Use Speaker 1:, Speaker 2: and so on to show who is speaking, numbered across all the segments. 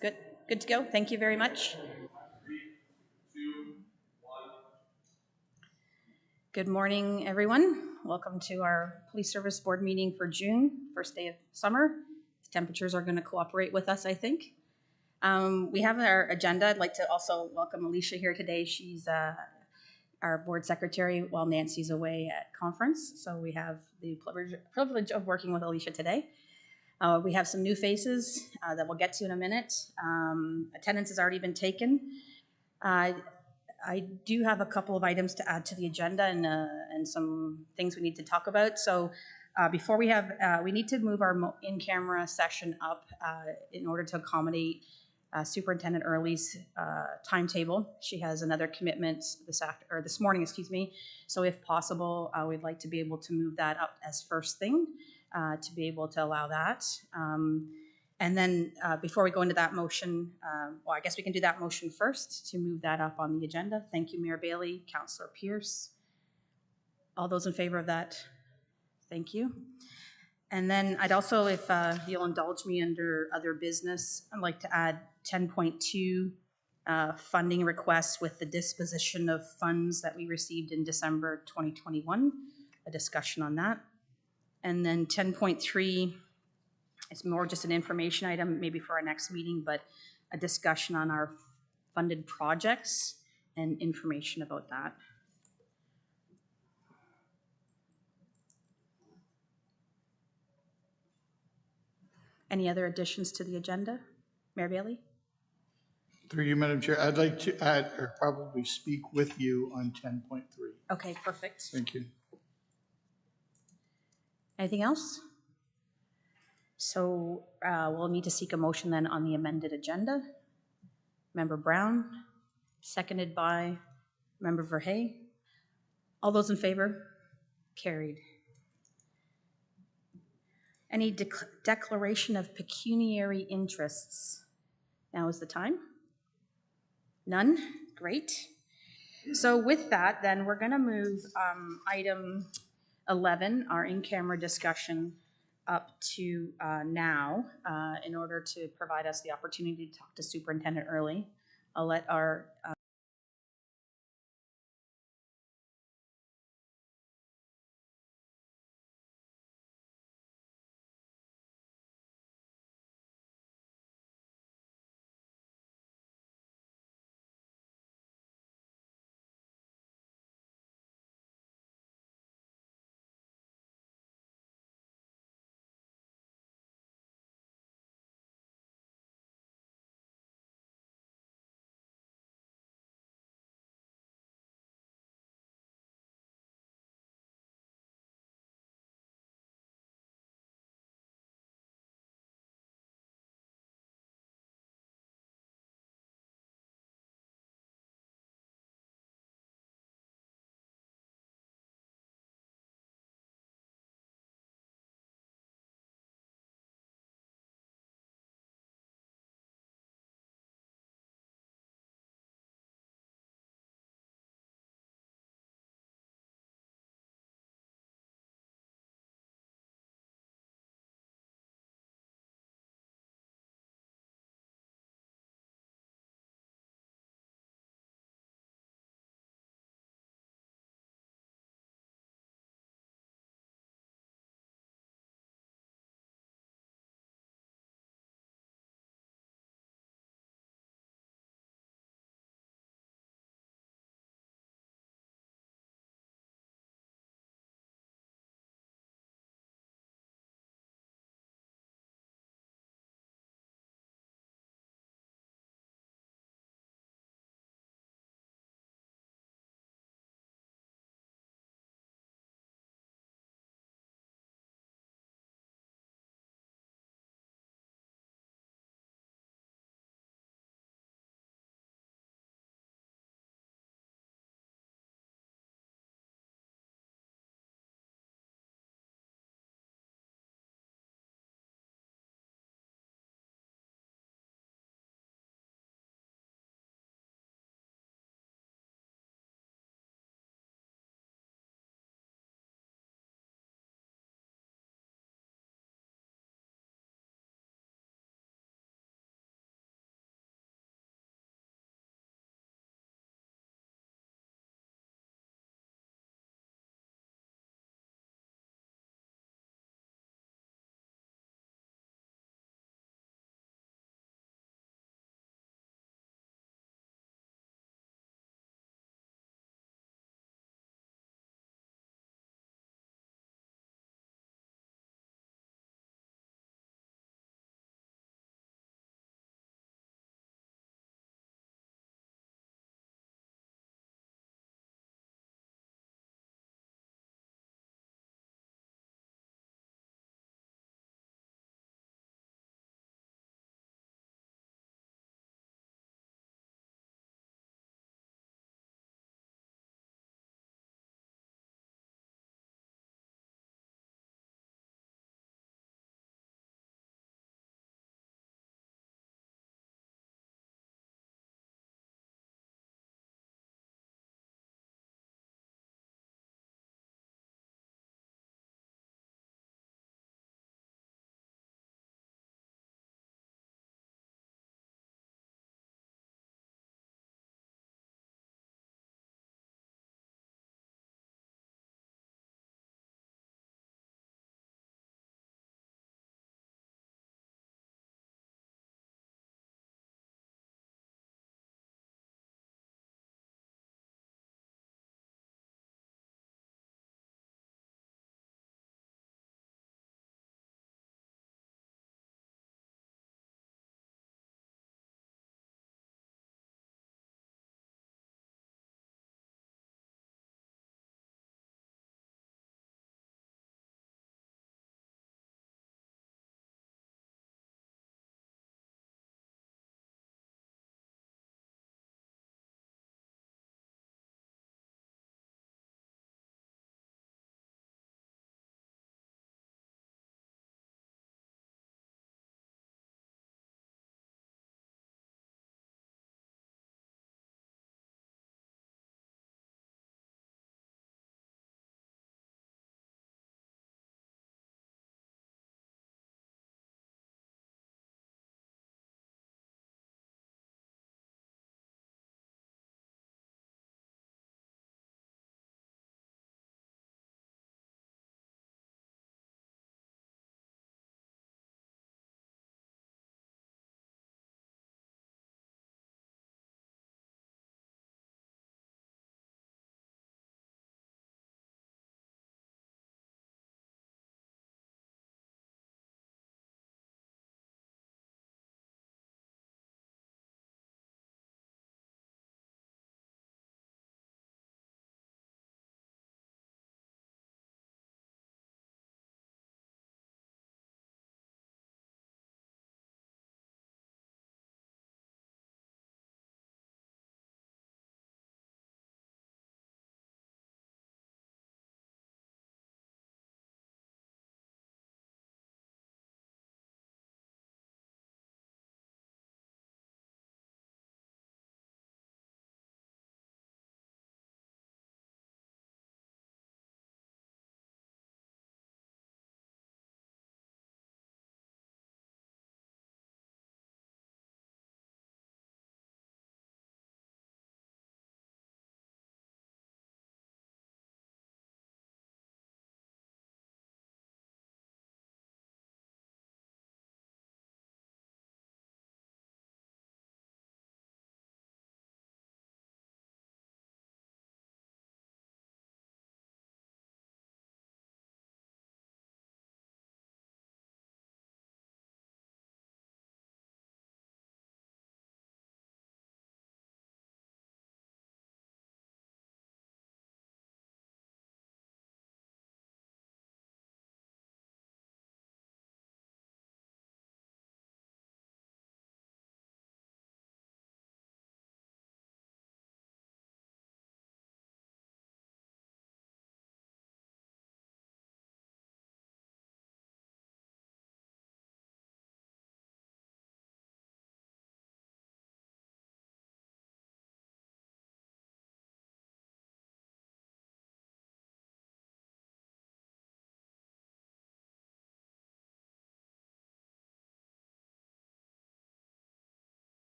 Speaker 1: Good. Good to go. Thank you very much.
Speaker 2: 3, 2, 1.
Speaker 1: Good morning, everyone. Welcome to our Police Service Board meeting for June, first day of summer. The temperatures are going to cooperate with us, I think. We have our agenda. I'd like to also welcome Alicia here today. She's our board secretary while Nancy's away at conference. So we have the privilege of working with Alicia today. We have some new faces that we'll get to in a minute. Attendance has already been taken. I do have a couple of items to add to the agenda and some things we need to talk about. So before we need to move our in-camera session up in order to accommodate Superintendent Early's timetable. She has another commitment this morning, excuse me. So if possible, we'd like to be able to move that up as first thing to be able to allow that. And then before we go into that motion, well, I guess we can do that motion first to move that up on the agenda. Thank you, Mayor Bailey, Councillor Pierce. All those in favor of that? Thank you. And then I'd also, if you'll indulge me under other business, I'd like to add 10.2 funding requests with the disposition of funds that we received in December 2021, a discussion on that. And then 10.3, it's more just an information item, maybe for our next meeting, but a discussion on our funded projects and information about that. Any other additions to the agenda? Mayor Bailey?
Speaker 3: Through you, Madam Chair, I'd like to add or probably speak with you on 10.3.
Speaker 1: Okay, perfect.
Speaker 3: Thank you.
Speaker 1: Anything else? So we'll need to seek a motion then on the amended agenda. Member Brown, seconded by Member Verhey. All those in favor? Carried. Any declaration of pecuniary interests? Now is the time. None? Great. So with that, then we're going to move item 11, our in-camera discussion, up to now in order to provide us the opportunity to talk to Superintendent Early. I'll let our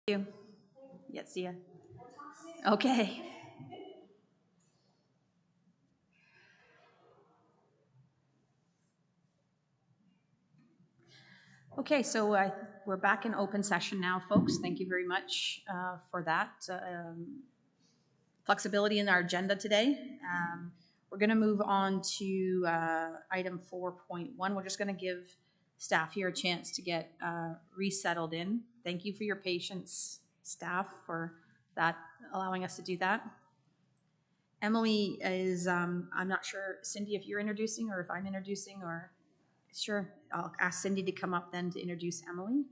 Speaker 1: You. Yeah, see ya. Okay. Okay, so we're back in open session now, folks. Thank you very much for that flexibility in our agenda today. We're going to move on to item 4.1. We're just going to give staff here a chance to get resettled in. Thank you for your patience, staff, for that, allowing us to do that. Emily is, I'm not sure, Cindy, if you're introducing or if I'm introducing, or sure, I'll ask Cindy to come up then to introduce Emily.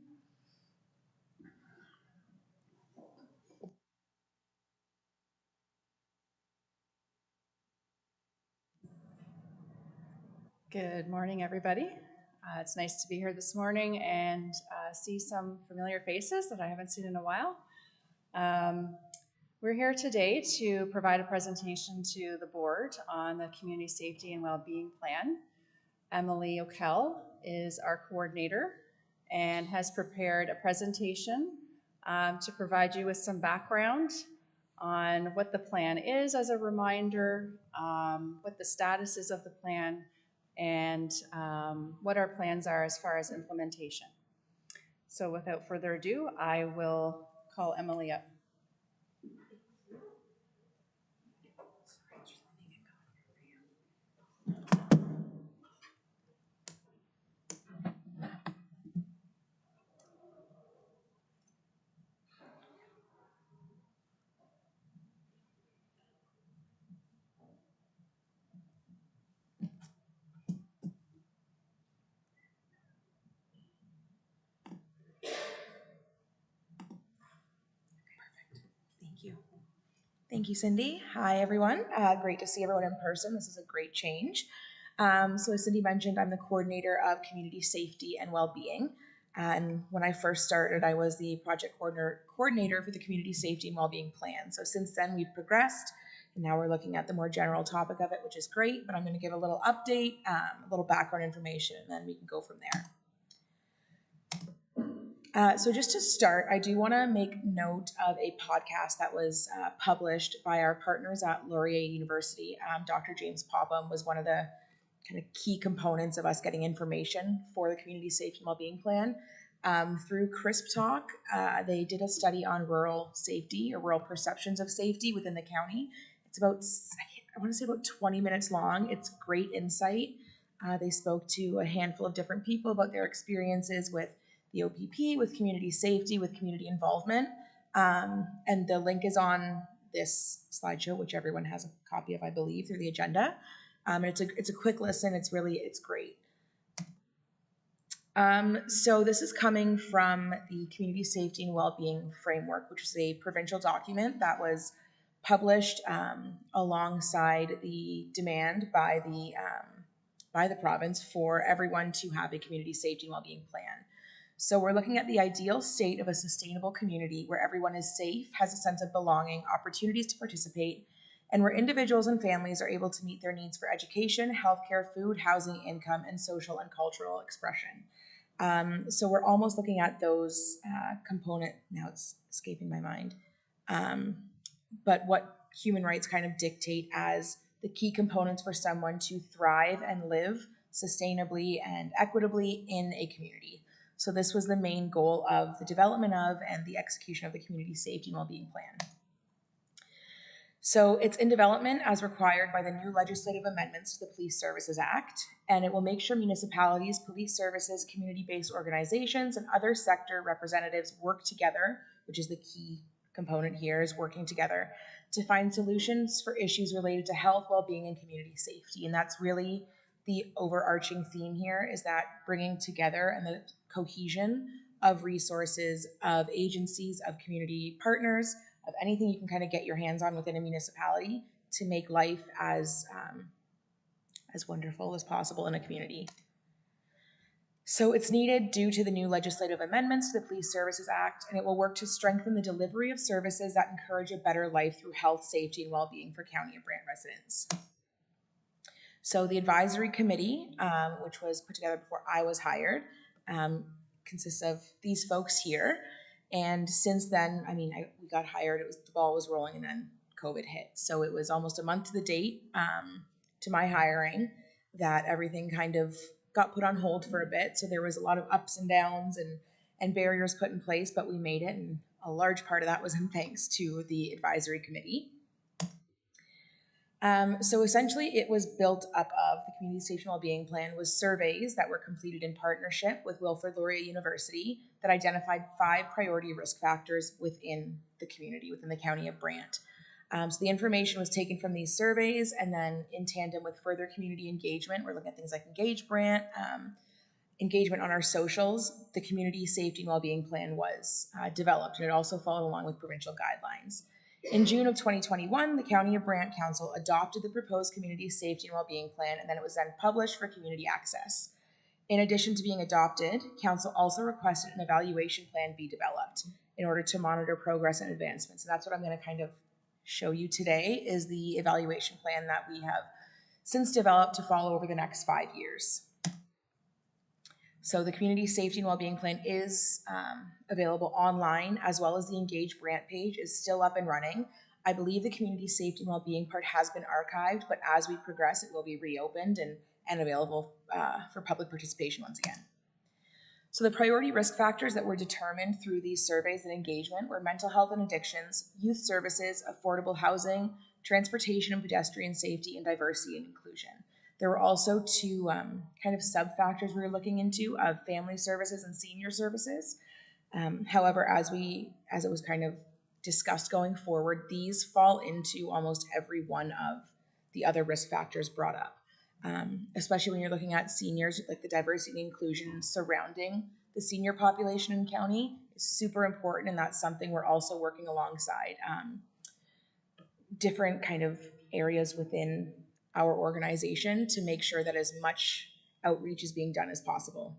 Speaker 4: Good morning, everybody. It's nice to be here this morning and see some familiar faces that I haven't seen in a while. We're here today to provide a presentation to the board on the Community Safety and Wellbeing Plan. Emily O'Kell is our coordinator and has prepared a presentation to provide you with some background on what the plan is as a reminder, what the status is of the plan, and what our plans are as far as implementation. So without further ado, I will call Emily up.
Speaker 5: Thank you, Cindy. Hi, everyone. Great to see everyone in person. This is a great change. So as Cindy mentioned, I'm the coordinator of community safety and well-being. And when I first started, I was the project coordinator for the community safety and well-being plan. So since then, we've progressed, and now we're looking at the more general topic of it, which is great. But I'm going to give a little update, a little background information, and then we can go from there. So just to start, I do want to make note of a podcast that was published by our partners at Laurier University. Dr. James Popham was one of the kind of key components of us getting information for the Community Safety and Wellbeing Plan. Through Crisp Talk, they did a study on rural safety or rural perceptions of safety within the county. It's about, I want to say about 20 minutes long. It's great insight. They spoke to a handful of different people about their experiences with the OPP, with community safety, with community involvement. And the link is on this slideshow, which everyone has a copy of, I believe, through the agenda. And it's a quick listen. It's great. So this is coming from the Community Safety and Wellbeing Framework, which is a provincial document that was published alongside the demand by the province for everyone to have a community safety and wellbeing plan. So we're looking at the ideal state of a sustainable community where everyone is safe, has a sense of belonging, opportunities to participate, and where individuals and families are able to meet their needs for education, healthcare, food, housing, income, and social and cultural expression. So we're almost looking at those component, now it's escaping my mind, but what human rights kind of dictate as the key components for someone to thrive and live sustainably and equitably in a community. So this was the main goal of the development of and the execution of the Community Safety and Wellbeing Plan. So it's in development as required by the new legislative amendments to the Police Services Act, and it will make sure municipalities, police services, community-based organizations, and other sector representatives work together, which is the key component here, is working together to find solutions for issues related to health, well-being, and community safety. And that's really the overarching theme here, is that bringing together and the cohesion of resources, of agencies, of community partners, of anything you can kind of get your hands on within a municipality to make life as wonderful as possible in a community. So it's needed due to the new legislative amendments to the Police Services Act, and it will work to strengthen the delivery of services that encourage a better life through health, safety, and well-being for County of Brant residents. So the advisory committee, which was put together before I was hired, consists of these folks here. And since then, I mean, we got hired, the ball was rolling, and then COVID hit. So it was almost a month to the date to my hiring that everything kind of got put on hold for a bit. So there was a lot of ups and downs and barriers put in place, but we made it. And a large part of that was in thanks to the advisory committee. So essentially it was built up of the Community Safety and Wellbeing Plan was surveys that were completed in partnership with Wilfrid Laurier University that identified 5 priority risk factors within the community, within the county of Brant. So the information was taken from these surveys, and then in tandem with further community engagement, we're looking at things like Engage Brant, engagement on our socials, the Community Safety and Wellbeing Plan was developed, and it also followed along with provincial guidelines. In June of 2021, the County of Brant Council adopted the proposed Community Safety and Wellbeing Plan, and then it was then published for community access. In addition to being adopted, Council also requested an evaluation plan be developed in order to monitor progress and advancements. And that's what I'm going to kind of show you today, is the evaluation plan that we have since developed to follow over the next 5 years. So the Community Safety and Wellbeing Plan is available online, as well as the Engage Brant page is still up and running. I believe the Community Safety and Wellbeing part has been archived, but as we progress, it will be reopened and available for public participation once again. So the priority risk factors that were determined through these surveys and engagement were mental health and addictions, youth services, affordable housing, transportation and pedestrian safety, and diversity and inclusion. There were also 2 kind of sub-factors we were looking into of family services and senior services. However, as it was kind of discussed going forward, these fall into almost every one of the other risk factors brought up, especially when you're looking at seniors, like the diversity and inclusion surrounding the senior population in county is super important, and that's something we're also working alongside different kind of areas within our organization to make sure that as much outreach is being done as possible.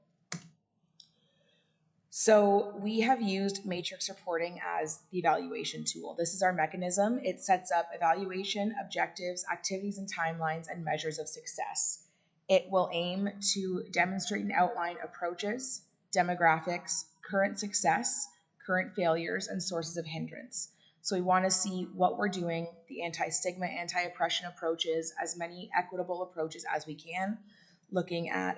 Speaker 5: So we have used matrix reporting as the evaluation tool. This is our mechanism. It sets up evaluation, objectives, activities and timelines, and measures of success. It will aim to demonstrate and outline approaches, demographics, current success, current failures, and sources of hindrance. So we want to see what we're doing, the anti-stigma, anti-oppression approaches, as many equitable approaches as we can, looking at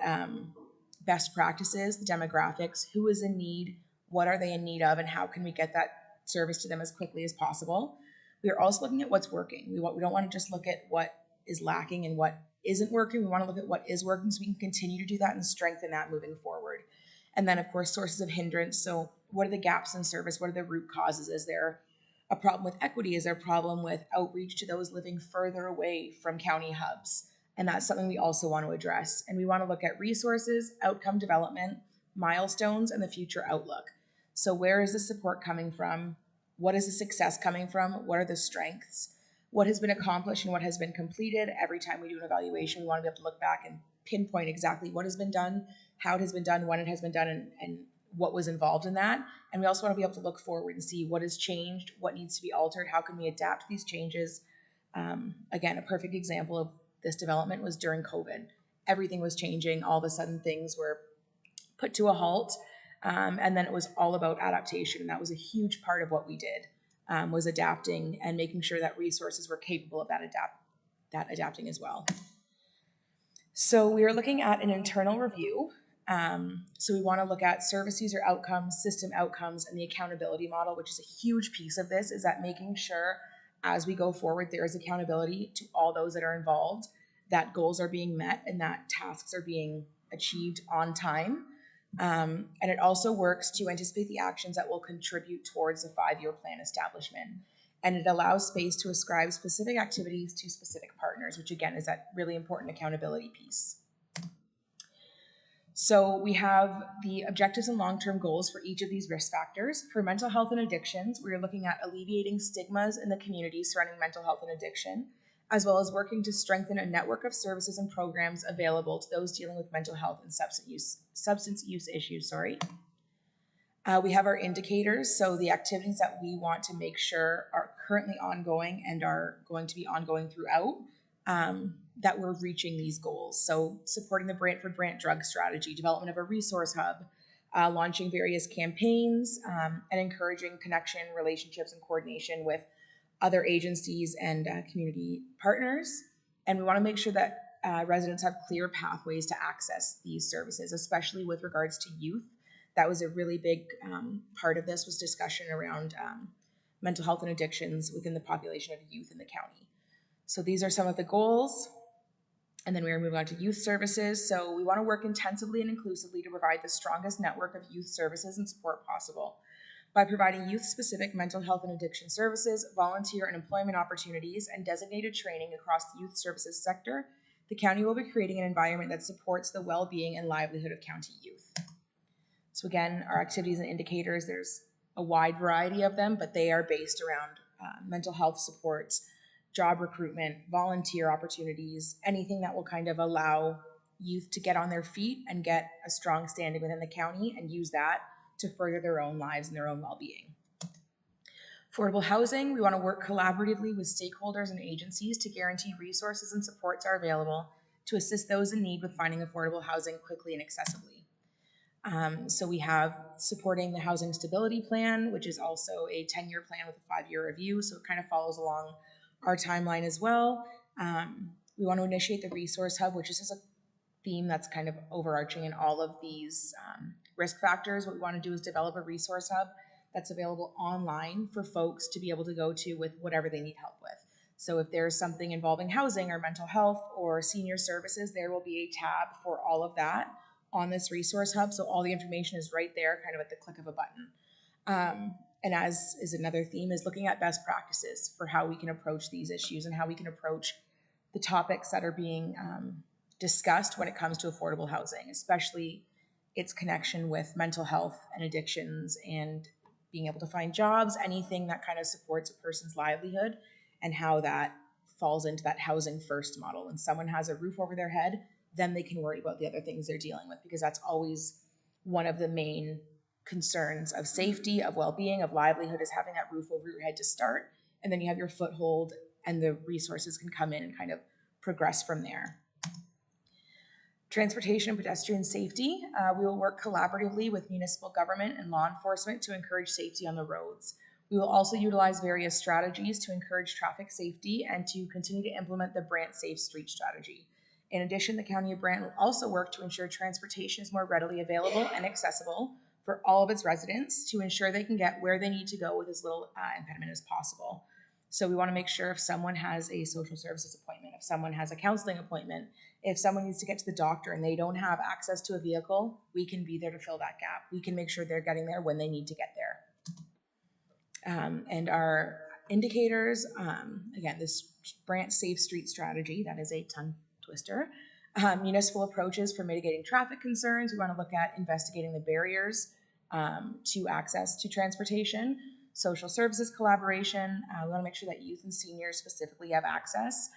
Speaker 5: best practices, the demographics, who is in need, what are they in need of, and how can we get that service to them as quickly as possible. We are also looking at what's working. We don't want to just look at what is lacking and what isn't working. We want to look at what is working so we can continue to do that and strengthen that moving forward. And then, of course, sources of hindrance. So what are the gaps in service? What are the root causes? Is there a problem with equity? Is there a problem with outreach to those living further away from county hubs? And that's something we also want to address. And we want to look at resources, outcome development, milestones, and the future outlook. So where is the support coming from? What is the success coming from? What are the strengths? What has been accomplished and what has been completed? Every time we do an evaluation, we want to be able to look back and pinpoint exactly what has been done, how it has been done, when it has been done, and what was involved in that. And we also want to be able to look forward and see what has changed, what needs to be altered, how can we adapt to these changes. Again, a perfect example of this development was during COVID. Everything was changing. All of a sudden things were put to a halt. And then it was all about adaptation. And that was a huge part of what we did, was adapting and making sure that resources were capable of that adapting as well. So we are looking at an internal review. So we want to look at service user outcomes, system outcomes, and the accountability model, which is a huge piece of this, is that making sure as we go forward, there is accountability to all those that are involved, that goals are being met and that tasks are being achieved on time. And it also works to anticipate the actions that will contribute towards the 5-year plan establishment. And it allows space to ascribe specific activities to specific partners, which again is that really important accountability piece. So we have the objectives and long-term goals for each of these risk factors. For mental health and addictions, we are looking at alleviating stigmas in the community surrounding mental health and addiction, as well as working to strengthen a network of services and programs available to those dealing with mental health and substance use issues. We have our indicators, so the activities that we want to make sure are currently ongoing and are going to be ongoing throughout, that we're reaching these goals. So supporting the Brant Drug Strategy, development of a resource hub, launching various campaigns, and encouraging connection, relationships, and coordination with other agencies and community partners. And we want to make sure that residents have clear pathways to access these services, especially with regards to youth. That was a really big part of this, was discussion around mental health and addictions within the population of youth in the county. So these are some of the goals. And then we are moving on to youth services. So we want to work intensively and inclusively to provide the strongest network of youth services and support possible. By providing youth-specific mental health and addiction services, volunteer and employment opportunities, and designated training across the youth services sector, the county will be creating an environment that supports the well-being and livelihood of county youth. So again, our activities and indicators, there's a wide variety of them, but they are based around mental health supports, job recruitment, volunteer opportunities, anything that will kind of allow youth to get on their feet and get a strong standing within the county and use that to further their own lives and their own well-being. Affordable housing, we want to work collaboratively with stakeholders and agencies to guarantee resources and supports are available to assist those in need with finding affordable housing quickly and accessibly. So we have supporting the Housing Stability Plan, which is also a 10-year plan with a 5-year review, so it kind of follows along our timeline as well. We want to initiate the Resource Hub, which is just a theme that's kind of overarching in all of these risk factors. What we want to do is develop a Resource Hub that's available online for folks to be able to go to with whatever they need help with. So if there's something involving housing or mental health or senior services, there will be a tab for all of that on this Resource Hub. So all the information is right there, kind of at the click of a button. And as is another theme, is looking at best practices for how we can approach these issues and how we can approach the topics that are being discussed when it comes to affordable housing, especially its connection with mental health and addictions and being able to find jobs, anything that kind of supports a person's livelihood, and how that falls into that housing first model. When someone has a roof over their head, then they can worry about the other things they're dealing with, because that's always one of the main concerns of safety, of well-being, of livelihood, is having that roof over your head to start. And then you have your foothold and the resources can come in and kind of progress from there. Transportation and pedestrian safety. We will work collaboratively with municipal government and law enforcement to encourage safety on the roads. We will also utilize various strategies to encourage traffic safety and to continue to implement the Brant Safe Street Strategy. In addition, the County of Brant will also work to ensure transportation is more readily available and accessible for all of its residents to ensure they can get where they need to go with as little impediment as possible. So we want to make sure if someone has a social services appointment, if someone has a counseling appointment, if someone needs to get to the doctor and they don't have access to a vehicle, we can be there to fill that gap. We can make sure they're getting there when they need to get there. And our indicators, again, this Brant Safe Street Strategy, that is a tongue twister. Municipal approaches for mitigating traffic concerns. We want to look at investigating the barriers to access to transportation. Social services collaboration. We want to make sure that youth and seniors specifically have access,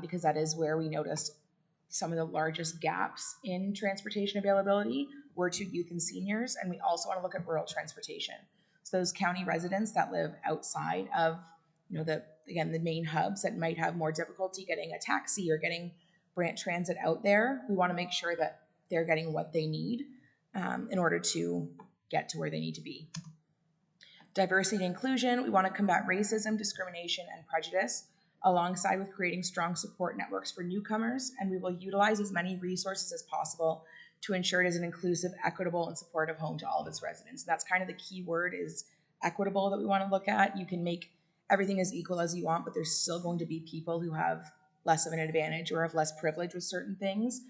Speaker 5: because that is where we noticed some of the largest gaps in transportation availability were to youth and seniors. And we also want to look at rural transportation. So those county residents that live outside of, the main hubs that might have more difficulty getting a taxi or getting Brant Transit out there, we want to make sure that they're getting what they need in order to get to where they need to be. Diversity and inclusion. We want to combat racism, discrimination, and prejudice, alongside with creating strong support networks for newcomers, and we will utilize as many resources as possible to ensure it is an inclusive, equitable, and supportive home to all of its residents. And that's kind of the key word, is equitable, that we want to look at. You can make everything as equal as you want, but there's still going to be people who have less of an advantage or have less privilege with certain things.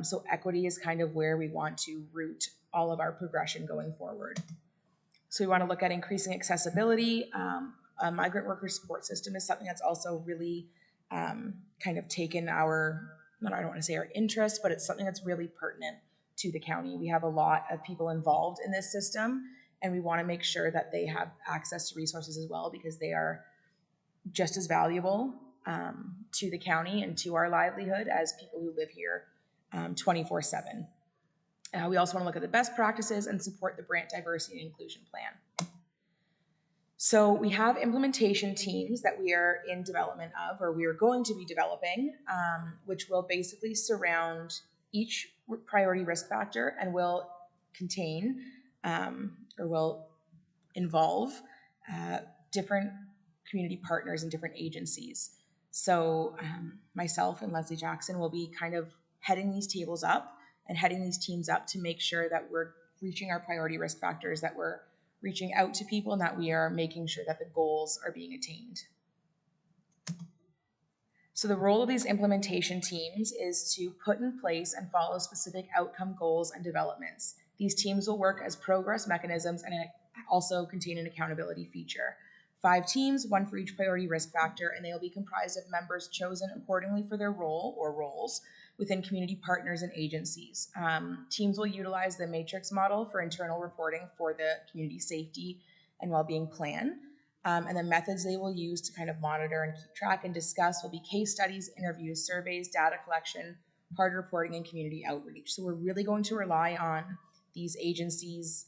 Speaker 5: So equity is kind of where we want to root all of our progression going forward. So we want to look at increasing accessibility. A migrant worker support system is something that's also really kind of taken our, I don't want to say our interest, but it's something that's really pertinent to the county. We have a lot of people involved in this system, and we want to make sure that they have access to resources as well, because they are just as valuable to the county and to our livelihood as people who live here 24/7. We also want to look at the best practices and support the Brant Diversity and Inclusion Plan. So we have implementation teams that we are in development of, or we are going to be developing, which will basically surround each priority risk factor and will contain or will involve different community partners and different agencies. So myself and Leslie Jackson will be kind of heading these tables up and heading these teams up to make sure that we're reaching our priority risk factors, that we're reaching out to people, and that we are making sure that the goals are being attained. So the role of these implementation teams is to put in place and follow specific outcome goals and developments. These teams will work as progress mechanisms and also contain an accountability feature. 5 teams, 1 for each priority risk factor, and they will be comprised of members chosen accordingly for their role or roles within community partners and agencies. Teams will utilize the matrix model for internal reporting for the community safety and wellbeing plan. And the methods they will use to kind of monitor and keep track and discuss will be case studies, interviews, surveys, data collection, hard reporting, and community outreach. So we're really going to rely on these agencies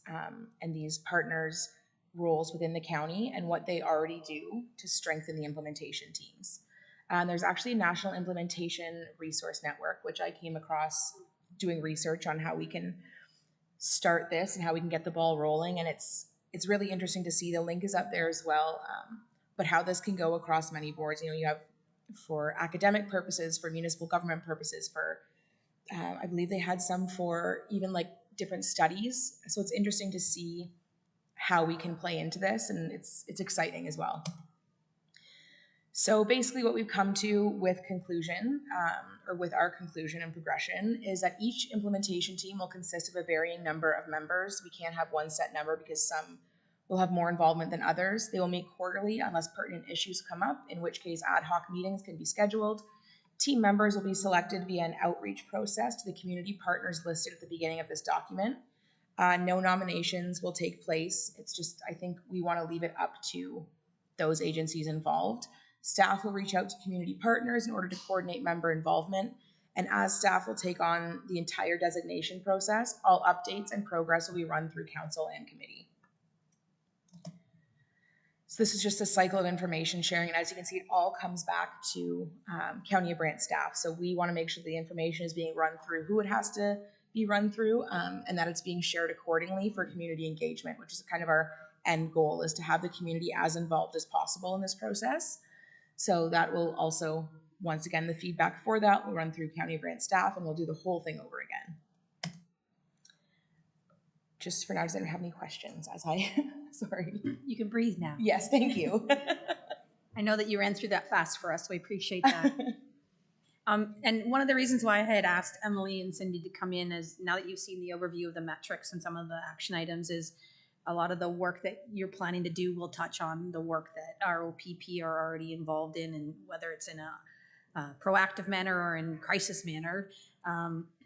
Speaker 5: and these partners' roles within the county and what they already do to strengthen the implementation teams. There's actually a national implementation resource network, which I came across doing research on how we can start this and how we can get the ball rolling. And it's really interesting to see. The link is up there as well, but how this can go across many boards. You know, you have for academic purposes, for municipal government purposes, for I believe they had some for even like different studies. So it's interesting to see how we can play into this, and it's exciting as well. So basically what we've come to with conclusion, or with our conclusion and progression, is that each implementation team will consist of a varying number of members. We can't have one set number because some will have more involvement than others. They will meet quarterly unless pertinent issues come up, in which case ad hoc meetings can be scheduled. Team members will be selected via an outreach process to the community partners listed at the beginning of this document. No nominations will take place. It's just, I think we want to leave it up to those agencies involved. Staff will reach out to community partners in order to coordinate member involvement. And as staff will take on the entire designation process, all updates and progress will be run through council and committee. So this is just a cycle of information sharing. And as you can see, it all comes back to County of Brant staff. So we want to make sure the information is being run through who it has to be run through, and that it's being shared accordingly for community engagement, which is kind of our end goal, is to have the community as involved as possible in this process. So that will also, once again, the feedback for that will run through County of Brant staff, and we'll do the whole thing over again. Just for now, does anyone have any questions as I, sorry.
Speaker 1: You can breathe now.
Speaker 5: Yes, thank you.
Speaker 1: I know that you ran through that fast for us, so we appreciate that. And one of the reasons why I had asked Emily and Cindy to come in is, now that you've seen the overview of the metrics and some of the action items, is a lot of the work that you're planning to do will touch on the work that our OPP are already involved in, and whether it's in a proactive manner or in crisis manner.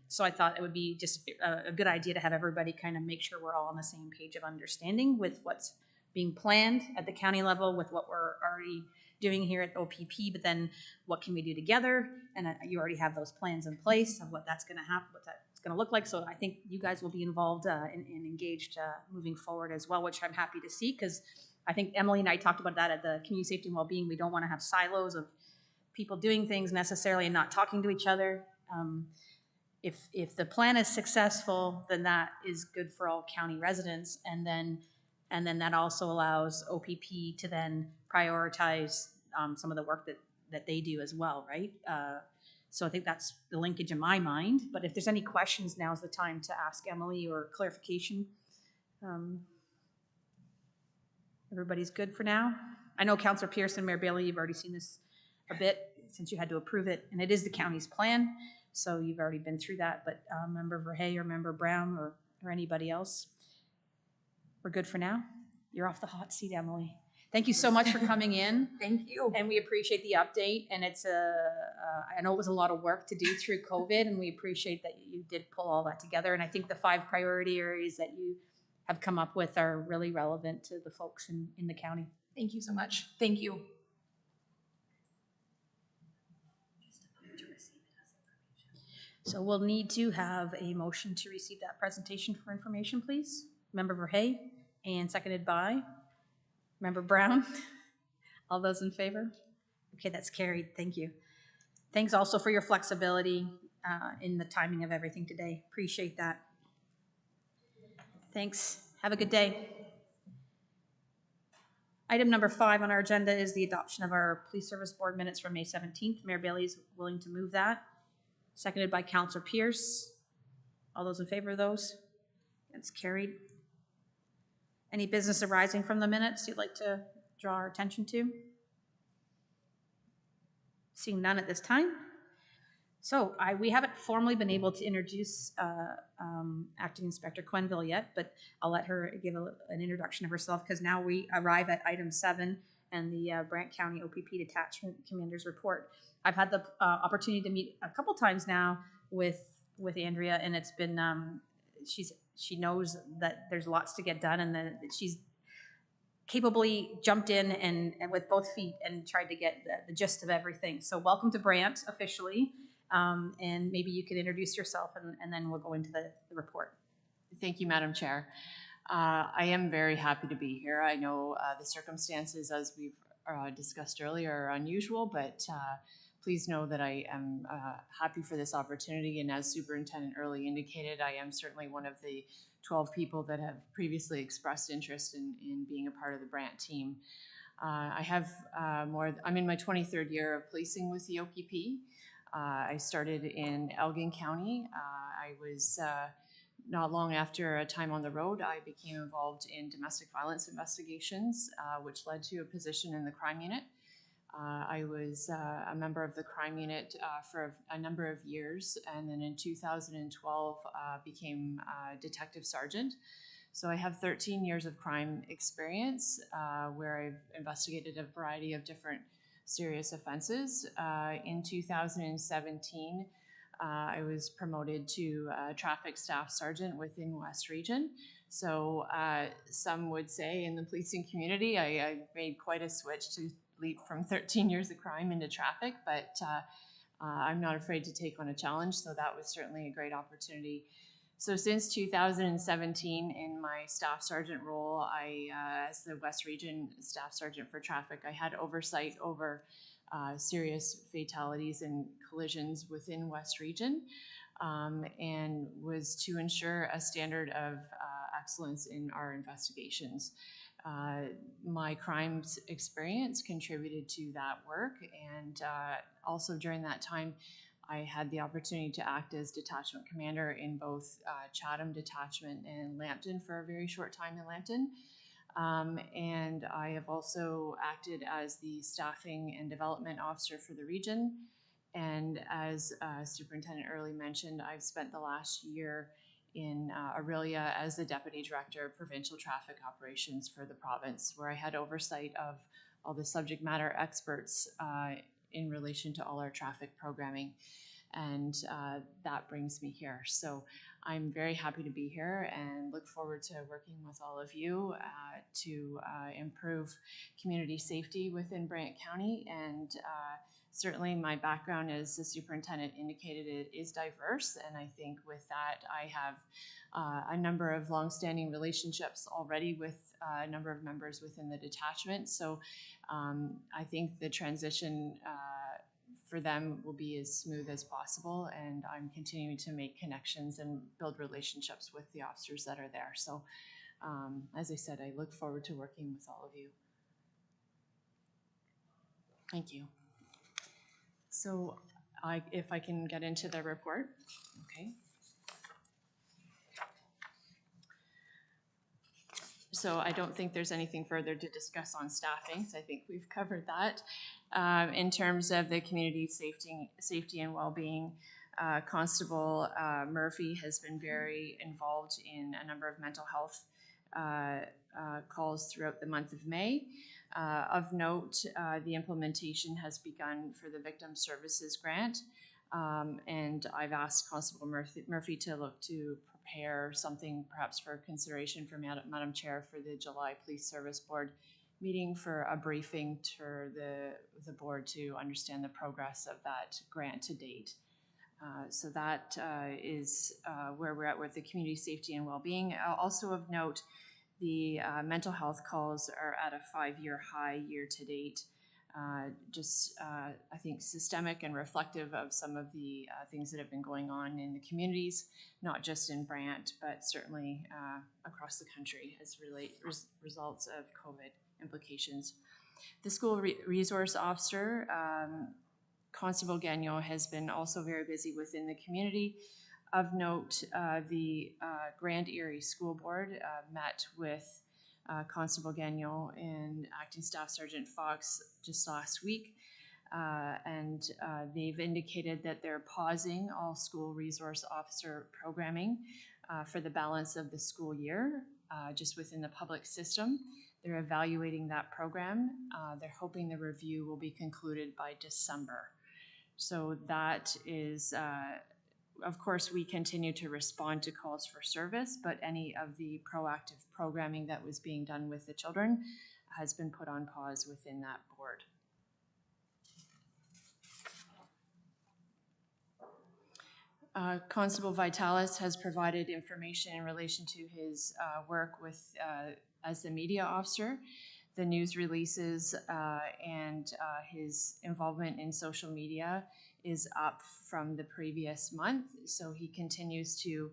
Speaker 1: So I thought it would be just a good idea to have everybody kind of make sure we're all on the same page of understanding with what's being planned at the county level, with what we're already doing here at OPP, but then what can we do together? And you already have those plans in place of what that's going to happen, what that's going to look like. So I think you guys will be involved and engaged moving forward as well, which I'm happy to see, because I think Emily and I talked about that at the Community Safety and Wellbeing. We don't want to have silos of people doing things necessarily and not talking to each other. If the plan is successful, then that is good for all county residents, and then that also allows OPP to then prioritize some of the work that they do as well, right? So I think that's the linkage in my mind. But if there's any questions, now's the time to ask Emily or clarification. Everybody's good for now? I know Councillor Pearson, Mayor Bailey, you've already seen this a bit since you had to approve it, and it is the county's plan, so you've already been through that. But Member Verhey or Member Brown or anybody else, we're good for now? You're off the hot seat, Emily. Thank you so much for coming in.
Speaker 5: Thank you.
Speaker 1: And we appreciate the update. And it's I know it was a lot of work to do through COVID, and we appreciate that you did pull all that together. And I think the 5 priority areas that you have come up with are really relevant to the folks in the county.
Speaker 5: Thank you so much. Thank you.
Speaker 1: So we'll need to have a motion to receive that presentation for information, please. Member Verhey, and seconded by Member Brown. All those in favor? Okay, that's carried. Thank you. Thanks also for your flexibility in the timing of everything today. Appreciate that. Thanks, Have a good day. Item number 5 on our agenda is the adoption of our Police Service Board minutes from May 17th. Mayor Bailey is willing to move that. Seconded by Councillor Pierce. All those in favor of those? It's carried. Any business arising from the minutes you'd like to draw our attention to? Seeing none at this time. So we haven't formally been able to introduce Acting Inspector Quenville yet, but I'll let her give an introduction of herself because now we arrive at item 7 and the Brant County OPP Detachment Commander's Report. I've had the opportunity to meet a couple times now with Andrea, and it's been she knows that there's lots to get done, and that she's capably jumped in and with both feet and tried to get the gist of everything. So welcome to Brant officially. And maybe you could introduce yourself and then we'll go into the report.
Speaker 6: Thank you, Madam Chair. I am very happy to be here. I know the circumstances, as we've discussed earlier, are unusual, but please know that I am happy for this opportunity. And as Superintendent Early indicated, I am certainly one of the 12 people that have previously expressed interest in being a part of the Brant team. I'm in my 23rd year of policing with the OPP. I started in Elgin County. I was not long after a time on the road, I became involved in domestic violence investigations, which led to a position in the crime unit. I was a member of the crime unit for a number of years, and then in 2012 became detective sergeant. So I have 13 years of crime experience where I've investigated a variety of different serious offenses. In 2017, I was promoted to traffic staff sergeant within West Region. So some would say in the policing community, I made quite a switch to leap from 13 years of crime into traffic, but I'm not afraid to take on a challenge. So that was certainly a great opportunity. So since 2017, in my staff sergeant role, as the West Region Staff Sergeant for Traffic, I had oversight over serious fatalities and collisions within West Region, and was to ensure a standard of excellence in our investigations. My crimes experience contributed to that work, and also during that time, I had the opportunity to act as detachment commander in both Chatham Detachment and Lambton for a very short time in Lambton. And I have also acted as the staffing and development officer for the region. And as Superintendent Early mentioned, I've spent the last year in Aurelia as the Deputy Director of Provincial Traffic Operations for the province, where I had oversight of all the subject matter experts in relation to all our traffic programming, and that brings me here. So I'm very happy to be here and look forward to working with all of you to improve community safety within Brant County. And certainly my background, as the superintendent indicated, it is diverse, and I think with that I have a number of longstanding relationships already with a number of members within the detachment. So I think the transition for them will be as smooth as possible, and I'm continuing to make connections and build relationships with the officers that are there. So as I said, I look forward to working with all of you. Thank you. So if I can get into the report, okay. So I don't think there's anything further to discuss on staffing, so I think we've covered that. In terms of the community safety and well-being, Constable Murphy has been very involved in a number of mental health calls throughout the month of May. Of note, the implementation has begun for the Victim Services Grant, and I've asked Constable Murphy to look to prepare something perhaps for consideration for Madam Chair for the July Police Service Board meeting for a briefing for the board to understand the progress of that grant to date. So that is where we're at with the community safety and well-being. Also of note, the mental health calls are at a 5-year high year to date. I think, systemic and reflective of some of the things that have been going on in the communities, not just in Brant, but certainly across the country as results of COVID implications. The school resource officer, Constable Gagnon, has been also very busy within the community. Of note, the Grand Erie School Board met with Constable Gagnon and Acting Staff Sergeant Fox just last week, and they've indicated that they're pausing all school resource officer programming for the balance of the school year, just within the public system. They're evaluating that program. They're hoping the review will be concluded by December. So that is, of course, we continue to respond to calls for service, but any of the proactive programming that was being done with the children has been put on pause within that board. Constable Vitalis has provided information in relation to his work with as the media officer, the news releases, and his involvement in social media is up from the previous month. So he continues to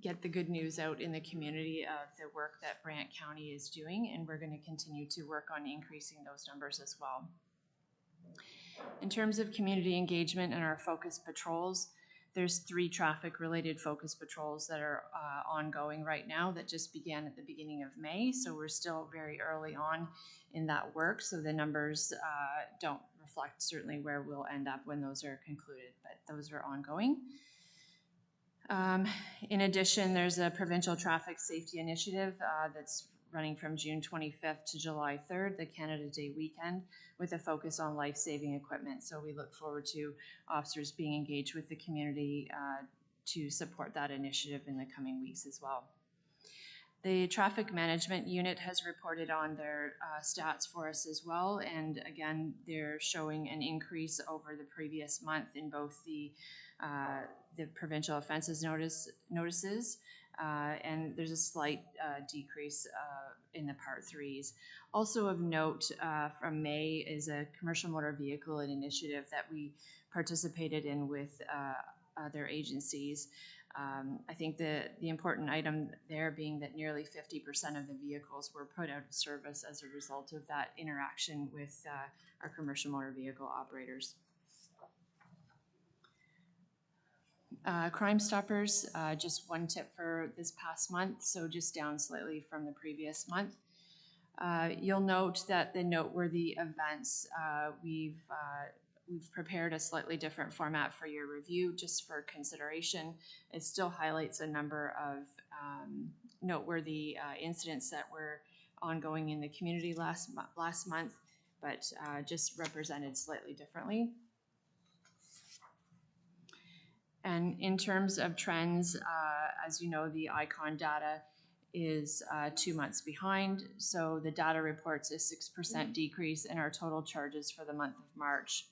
Speaker 6: get the good news out in the community of the work that Brant County is doing, and we're going to continue to work on increasing those numbers as well. In terms of community engagement and our focus patrols, there's 3 traffic-related focus patrols that are ongoing right now that just began at the beginning of May, so we're still very early on in that work, so the numbers don't reflect certainly where we'll end up when those are concluded, but those are ongoing. In addition, there's a provincial traffic safety initiative that's running from June 25th to July 3rd, the Canada Day weekend, with a focus on life-saving equipment. So we look forward to officers being engaged with the community to support that initiative in the coming weeks as well. The Traffic Management Unit has reported on their stats for us as well, and again, they're showing an increase over the previous month in both the provincial offenses notices, and there's a slight decrease in the Part 3s. Also of note from May is a commercial motor vehicle initiative that we participated in with other agencies. I think the important item there being that nearly 50% of the vehicles were put out of service as a result of that interaction with our commercial motor vehicle operators. Crime Stoppers, just one tip for this past month, so just down slightly from the previous month. You'll note that the noteworthy events, we've prepared a slightly different format for your review just for consideration. It still highlights a number of noteworthy incidents that were ongoing in the community last month, but just represented slightly differently. And in terms of trends, as you know, the ICON data is 2 months behind. So the data reports a 6% decrease in our total charges for the month of March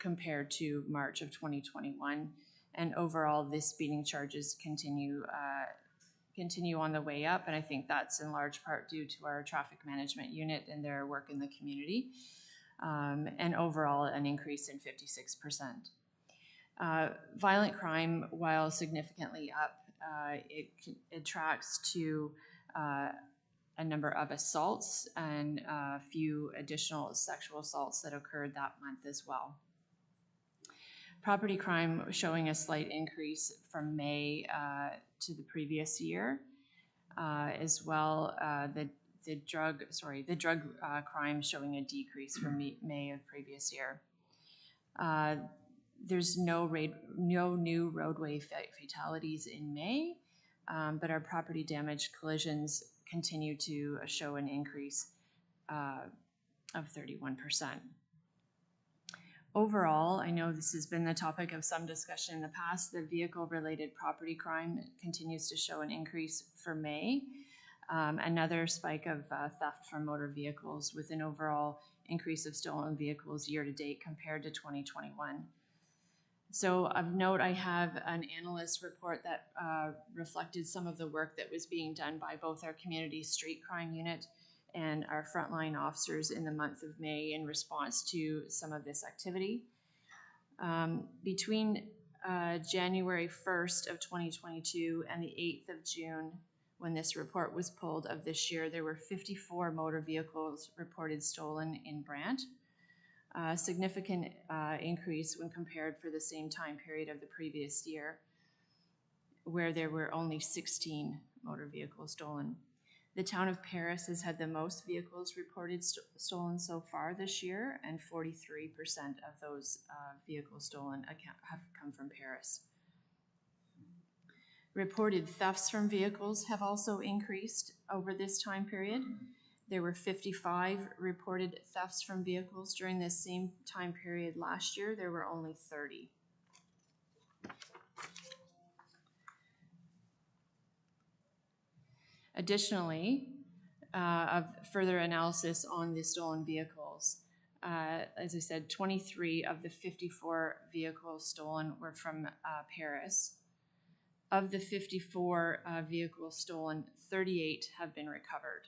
Speaker 6: compared to March of 2021. And overall, the speeding charges continue on the way up. And I think that's in large part due to our traffic management unit and their work in the community. And overall, an increase in 56%. Violent crime, while significantly up, it tracks to a number of assaults and a few additional sexual assaults that occurred that month as well. Property crime showing a slight increase from May to the previous year, as well. The drug crime showing a decrease from May of previous year. There's no new roadway fatalities in May, but our property damage collisions continue to show an increase of 31%. Overall, I know this has been the topic of some discussion in the past, the vehicle-related property crime continues to show an increase for May. Another spike of theft from motor vehicles with an overall increase of stolen vehicles year-to-date compared to 2021. So of note, I have an analyst report that reflected some of the work that was being done by both our community street crime unit and our frontline officers in the month of May in response to some of this activity. Between January 1st of 2022 and the 8th of June, when this report was pulled of this year, there were 54 motor vehicles reported stolen in Brant. A significant increase when compared for the same time period of the previous year, where there were only 16 motor vehicles stolen. The town of Paris has had the most vehicles reported stolen so far this year, and 43% of those vehicles stolen have come from Paris. Reported thefts from vehicles have also increased over this time period. There were 55 reported thefts from vehicles during this same time period last year. There were only 30. Additionally, of further analysis on the stolen vehicles, as I said, 23 of the 54 vehicles stolen were from Paris. Of the 54 vehicles stolen, 38 have been recovered.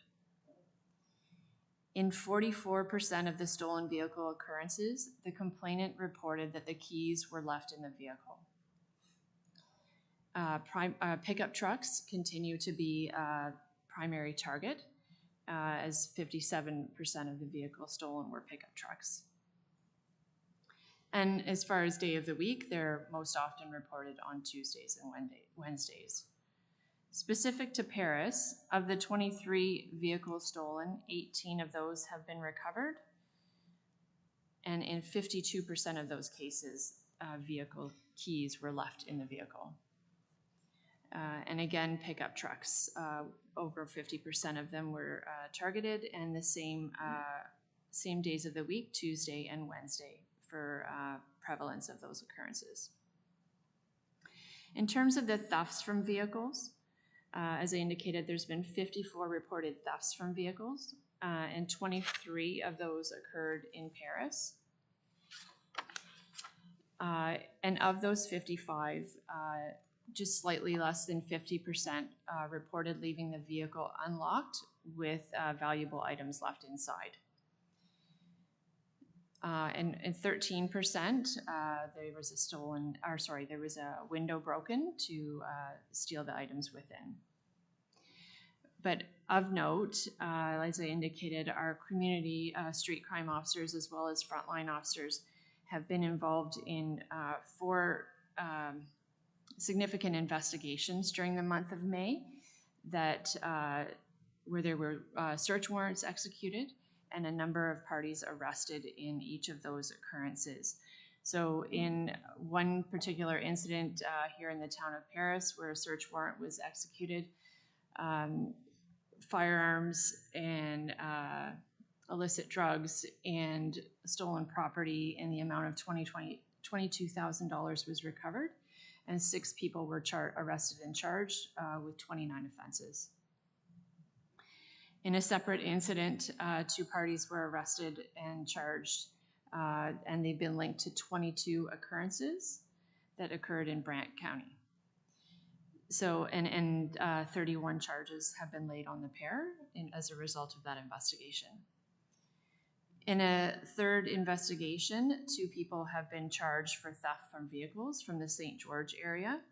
Speaker 6: In 44% of the stolen vehicle occurrences, the complainant reported that the keys were left in the vehicle. Pickup trucks continue to be a primary target, as 57% of the vehicles stolen were pickup trucks. And as far as day of the week, they're most often reported on Tuesdays and Wednesdays. Specific to Paris, of the 23 vehicles stolen, 18 of those have been recovered. And in 52% of those cases, vehicle keys were left in the vehicle. And again, pickup trucks, over 50% of them were targeted, and the same days of the week, Tuesday and Wednesday, for prevalence of those occurrences. In terms of the thefts from vehicles, as I indicated, there's been 54 reported thefts from vehicles, and 23 of those occurred in Paris. And of those 55, just slightly less than 50% reported leaving the vehicle unlocked with valuable items left inside. And 13%, there was a window broken to steal the items within. But of note, as I indicated, our community street crime officers as well as frontline officers have been involved in 4 significant investigations during the month of May that where there were search warrants executed and a number of parties arrested in each of those occurrences. So in one particular incident here in the town of Paris, where a search warrant was executed, firearms and illicit drugs and stolen property in the amount of $22,000 was recovered, and 6 people were arrested and charged with 29 offenses. In a separate incident, 2 parties were arrested and charged, and they've been linked to 22 occurrences that occurred in Brant County. So, and 31 charges have been laid on the pair as a result of that investigation. In a third investigation, 2 people have been charged for theft from vehicles from the St. George area,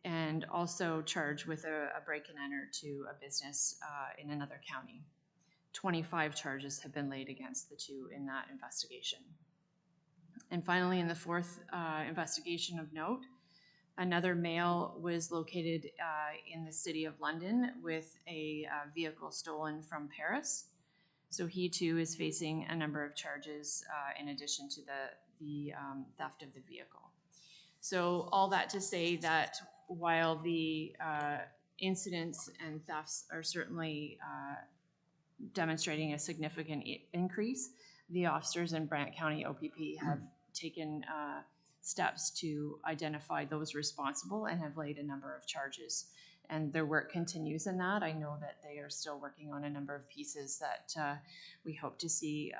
Speaker 6: and also charged with a break and enter to a business in another county. 25 charges have been laid against the 2 in that investigation. And finally, in the fourth investigation of note, another male was located in the city of London with a vehicle stolen from Paris. So he too is facing a number of charges in addition to the theft of the vehicle. So all that to say that while the incidents and thefts are certainly demonstrating a significant increase, the officers in Brant County OPP have taken steps to identify those responsible and have laid a number of charges. And their work continues in that. I know that they are still working on a number of pieces that we hope to see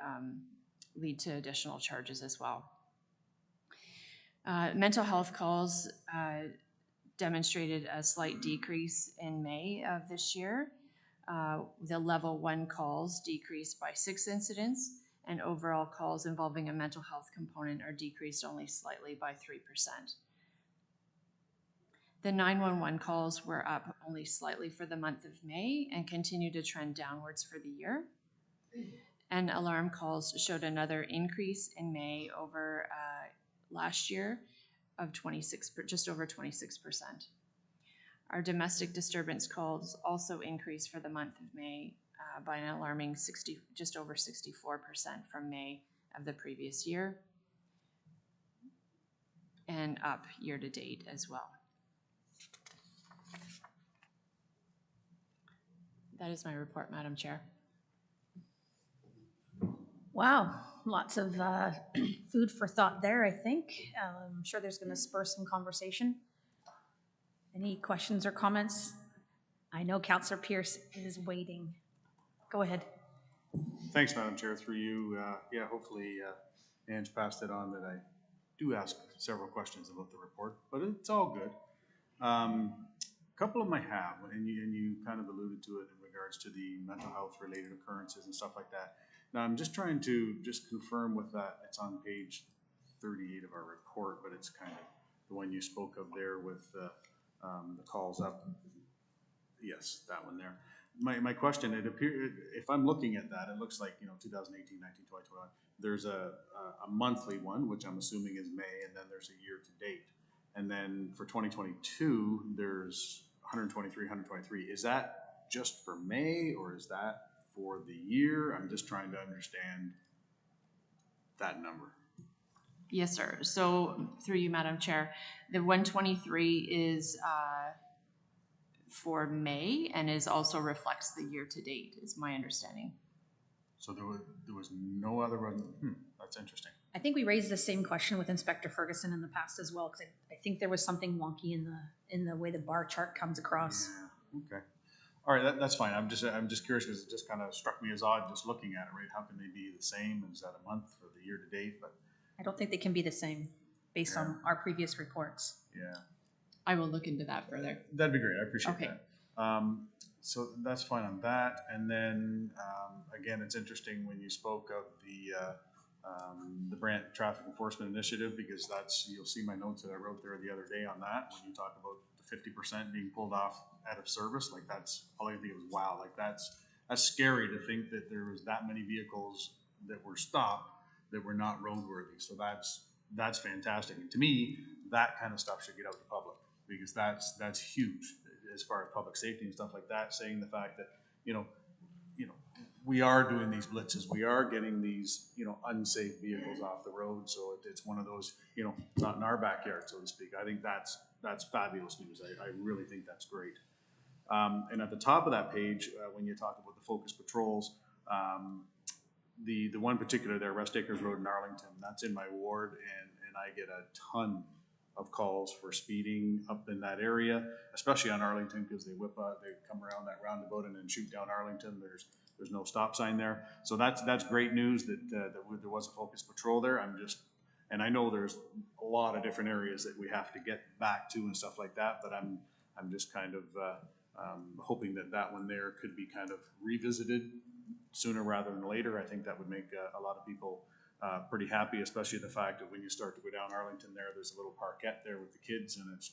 Speaker 6: lead to additional charges as well. Mental health calls demonstrated a slight decrease in May of this year. The level 1 calls decreased by 6 incidents, and overall calls involving a mental health component are decreased only slightly by 3%. The 911 calls were up only slightly for the month of May and continue to trend downwards for the year. And alarm calls showed another increase in May over last year of just over 26%. Our domestic disturbance calls also increased for the month of May by an alarming just over 64% from May of the previous year, and up year to date as well. That is my report, Madam Chair.
Speaker 1: Wow, lots of food for thought there, I think. I'm sure there's going to spur some conversation. Any questions or comments? I know Councillor Pierce is waiting. Go ahead.
Speaker 7: Thanks, Madam Chair. Through you, hopefully Ange passed it on that I do ask several questions about the report, but it's all good. A couple of them I have, and you kind of alluded to it in regards to the mental health related occurrences and stuff like that. Now I'm just trying to confirm with that. It's on page 38 of our report, but it's kind of the one you spoke of there with the calls up. Yes, that one there. My question, it appears, if I'm looking at that, it looks like, 2018, 19, 20, 21, there's a monthly one, which I'm assuming is May, and then there's a year to date. And then for 2022, there's 123, 123. Is that just for May, or is that for the year? I'm just trying to understand that number.
Speaker 6: Yes, sir. So through you, Madam Chair, the 123 is for May and also reflects the year to date, is my understanding.
Speaker 7: So there was no other one. That's interesting.
Speaker 1: I think we raised the same question with Inspector Ferguson in the past as well, because I think there was something wonky in the way the bar chart comes across.
Speaker 7: Yeah. Okay. All right, that's fine. I'm just curious because it just kind of struck me as odd just looking at it. Right? How can they be the same? Is that a month or the year to date? But
Speaker 1: I don't think they can be the same based on our previous reports.
Speaker 7: yeah.
Speaker 6: I will look into that further.
Speaker 7: That'd be great. I appreciate
Speaker 6: Okay.
Speaker 7: that. So that's fine on that. And then again, it's interesting when you spoke of the Brant Traffic Enforcement Initiative, because you'll see my notes that I wrote there the other day on that. When you talk about the 50% being pulled off out of service, like that's all I think was wow. Like that's scary to think that there was that many vehicles that were stopped that were not roadworthy. So that's fantastic. And to me, that kind of stuff should get out to the public, because that's huge as far as public safety and stuff like that. Saying the fact that we are doing these blitzes, we are getting these unsafe vehicles off the road. So it's one of those not in our backyard, so to speak. I think that's fabulous news. I really think that's great. And at the top of that page, when you talk about the focus patrols, the one particular there, Rest Acres Road in Arlington, that's in my ward, and I get a ton of calls for speeding up in that area, especially on Arlington, because they come around that roundabout and then shoot down Arlington. There's no stop sign there. So that's great news that there was a focus patrol there. And I know there's a lot of different areas that we have to get back to and stuff like that, but I'm just kind of hoping that one there could be kind of revisited sooner rather than later. I think that would make a lot of people pretty happy, especially the fact that when you start to go down Arlington there's a little parkette there with the kids, and it's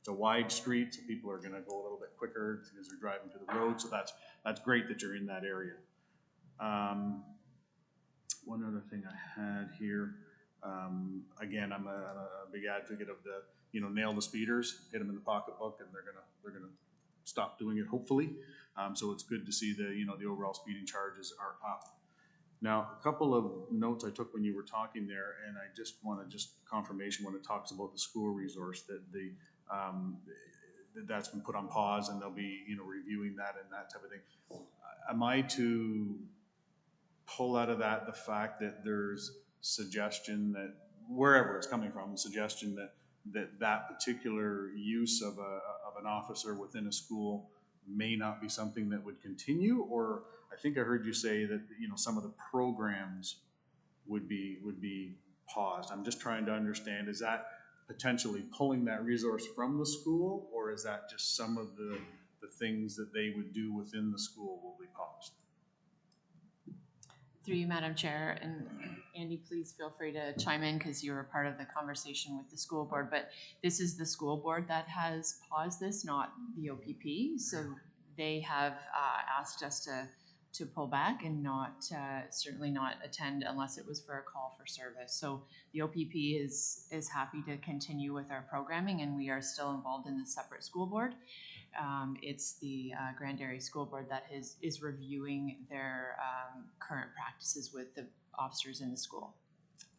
Speaker 7: a wide street, so people are going to go a little bit quicker as they're driving to the road. So that's great that you're in that area. One other thing I had here, again, I'm a big advocate of the nail the speeders, hit them in the pocketbook, and they're gonna stop doing it, hopefully. So it's good to see the overall speeding charges are up. Now, a couple of notes I took when you were talking there, and I just want confirmation when it talks about the school resource that that's been put on pause, and they'll be reviewing that and that type of thing. Am I to pull out of that the fact that there's suggestion that wherever it's coming from, suggestion that particular use of an officer within a school may not be something that would continue? Or I think I heard you say that some of the programs would be paused. I'm just trying to understand, is that potentially pulling that resource from the school, or is that just some of the the things that they would do within the school will be paused.
Speaker 6: Through you, Madam Chair, and Andy, please feel free to chime in because you were part of the conversation with the school board, but this is the school board that has paused this, not the OPP. So they have asked us to pull back and not, certainly not attend unless it was for a call for service. So the OPP is happy to continue with our programming, and we are still involved in the separate school board. It's the Grand Area School Board that is reviewing their current practices with the officers in the school.